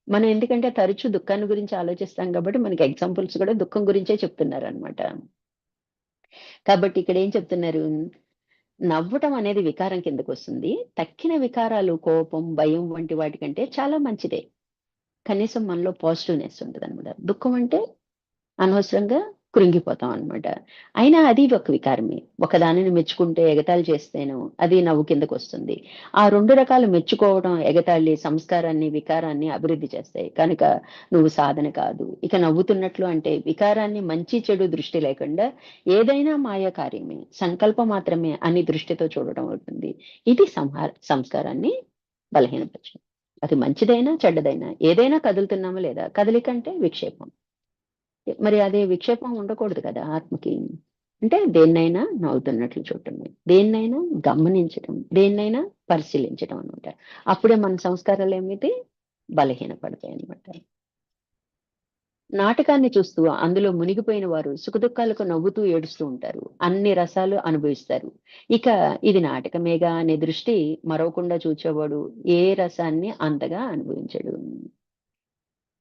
మనం ఎందుకంటే తరచూ దుఃఖాన్ని గురించి ఆలోచిస్తాం కాబట్టి మనకి ఎగ్జాంపుల్స్ కూడా దుఃఖం గురించే చెప్తున్నారనమాట. కాబట్టి ఇక్కడేం చెప్తున్నారు? నవ్వటం అనేది వికారం కిందకొస్తుంది. తక్కిన వికారాలు కోపం, భయం వంటి వాటి కంటే చాలా మంచిదే. కనీసం మనలో పాజిటివ్‌నెస్ ఉంటదనమాట. దుఃఖం అంటే అనవసరంగా కృంగిపోతాం అనమాట. అయినా అది ఒక వికారమే. ఒకదానిని మెచ్చుకుంటే ఎగతాళి చేస్తేను అది నవ్వు కిందకొస్తుంది. ఆ 2 రకాలు మెచ్చుకోవడం, ఎగతాళి సంస్కారాన్ని, వికారాన్ని అభివృద్ధి చేస్తాయి. కనుక నువ్వు సాధన కాదు. ఇక నవ్వుతున్నట్లు అంటే వికారాన్ని మంచి, చెడు దృష్టి లేకుండా ఏదైనా మాయ కార్యమే, సంకల్పం మాత్రమే అని దృష్టితో చూడడం అవుతుంది. ఇది సంస్కారాన్ని బలహీనపరచడం. అది మంచిదైనా, చెడ్డదైనా ఏదైనా కదులుతున్నామా లేదా? కదలికంటే విక్షేపం. మరి అదే విక్షేపం ఉండకూడదు కదా ఆత్మకి. అంటే దేన్నైనా నవ్వుతున్నట్లు చూడటమే. దేన్నైనా గమనించటం. దేన్నైనా పరిశీలించటం అనమాట. అప్పుడే మన సంస్కారాలేమిటి బలహీనపడతాయన్నమాట. నాటకాన్ని చూస్తూ అందులో మునిగిపోయిన వారు సుఖదుఖాలకు నవ్వుతూ ఏడుస్తూ ఉంటారు. అన్ని రసాలు అనుభవిస్తారు. ఇక ఇది నాటకమేగా అనే దృష్టి మరవకుండా చూచేవాడు ఏ రసాన్ని అంతగా అనుభవించడు.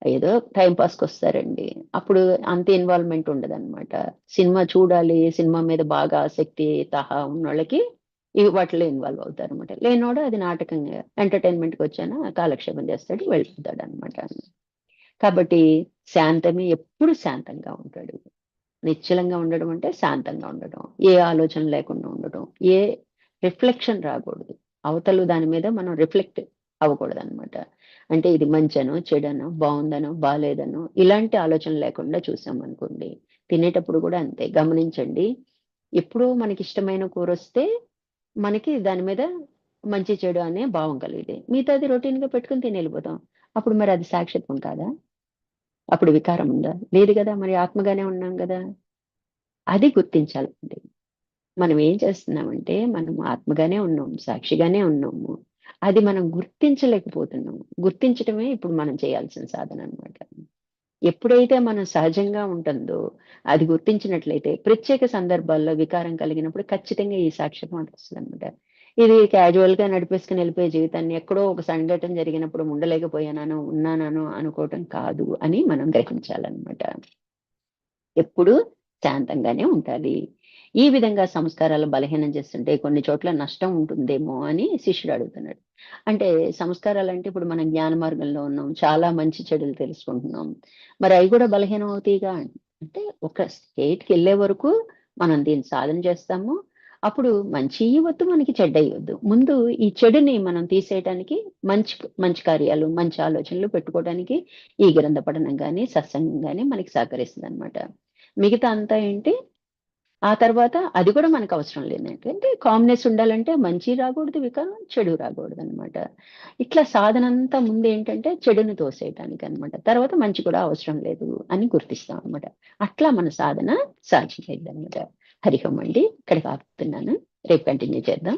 ఏదో టైమ్ పాస్‌కొస్తారండి. అప్పుడు అంత ఇన్వాల్వ్‌మెంట్ ఉండదనమాట. సినిమా చూడాలి, సినిమా మీద బాగా ఆసక్తి, తహా ఉన్నోళ్ళకి ఇవి వాటిలో ఇన్వాల్వ్ అవుతారు అనమాట. లేనోడు అది నాటకంగా ఎంటర్టైన్మెంట్కి వచ్చానా కాలక్షేపం చేస్తాడు, వెళ్ళిపోతాడు అనమాట. కాబట్టి శాంతమే, ఎప్పుడు శాంతంగా ఉంటాడు. నిశ్చలంగా ఉండడం అంటే శాంతంగా ఉండడం, ఏ ఆలోచన లేకుండా ఉండడం, ఏ రిఫ్లెక్షన్ రాకూడదు, అవతల దాని మీద మనం రిఫ్లెక్ట్ అవ్వకూడదు అనమాట. అంటే ఇది మంచనో చెడనో బాగుందనో బాలేదనో ఇలాంటి ఆలోచన లేకుండా చూసాం అనుకోండి. తినేటప్పుడు కూడా అంతే గమనించండి. ఎప్పుడో మనకి ఇష్టమైన కూర వస్తే మనకి దాని మీద మంచి చెడు అనే భావం కలిగితే మిగతాది రొటీన్ గా పెట్టుకుని తిని వెళ్ళిపోతాం. అప్పుడు మరి అది సాక్షిత్వం కాదా? అప్పుడు వికారం ఉందా? లేదు కదా, మరి ఆత్మగానే ఉన్నాం కదా. అది గుర్తించాలండి. మనం ఏం చేస్తున్నామంటే, మనం ఆత్మగానే ఉన్నాం, సాక్షిగానే ఉన్నాము. అది మనం గుర్తించలేకపోతున్నాము. గుర్తించటమే ఇప్పుడు మనం చేయాల్సిన సాధన అనమాట. ఎప్పుడైతే మనం సహజంగా ఉంటుందో, అది గుర్తించినట్లయితే ప్రత్యేక సందర్భాల్లో వికారం కలిగినప్పుడు ఖచ్చితంగా ఈ సాక్ష్యం వస్తుందనమాట. ఇది క్యాజువల్‌గా నడిపేసుకొని వెళ్ళిపోయే జీవితాన్ని ఎక్కడో ఒక సంఘటన జరిగినప్పుడు ఉండలేకపోయాననో, ఉన్నాననో అనుకోవటం కాదు అని మనం గ్రహించాలనమాట. ఎప్పుడూ శాంతంగానే ఉండాలి. ఈ విధంగా సంస్కారాలు బలహీనం చేస్తుంటే కొన్ని చోట్ల నష్టం ఉంటుందేమో అని శిష్యుడు అడుగుతున్నాడు. అంటే సంస్కారాలంటే ఇప్పుడు మనం జ్ఞాన మార్గంలో ఉన్నాం. చాలా మంచి చెడులు తెలుసుకుంటున్నాం. మరి అవి కూడా బలహీనం అవుతాయిగా అంటే ఒక స్టేట్‌కెళ్ళే వరకు మనం దీన్ని సాధన చేస్తాము. అప్పుడు మంచి ఇయ్యవద్దు, మనకి చెడ్డ ఇయ్యొద్దు. ముందు ఈ చెడుని మనం తీసేయటానికి మంచి మంచి కార్యాలు, మంచి ఆలోచనలు పెట్టుకోవడానికి ఈ గ్రంథ పఠనం గాని, సత్సంగం గాని మనకి సహకరిస్తుందనమాట. మిగతా అంతా ఏంటి, ఆ తర్వాత అది కూడా మనకవసరం లేదండి. అంటే కామ్‌నెస్ ఉండాలంటే మంచి రాకూడదు వికారం, చెడు రాకూడదనమాట. ఇట్లా సాధనంతా ముందేంటంటే చెడుని తోసేయటానికనమాట. తర్వాత మంచి కూడా అవసరం లేదు అని గుర్తిస్తాం అనమాట. అట్లా మన సాధన సాధ్యమైద్దనమాట. హరి ఓం అండి. ఇక్కడికి ఆపుతున్నాను. రేపు కంటిన్యూ చేద్దాం.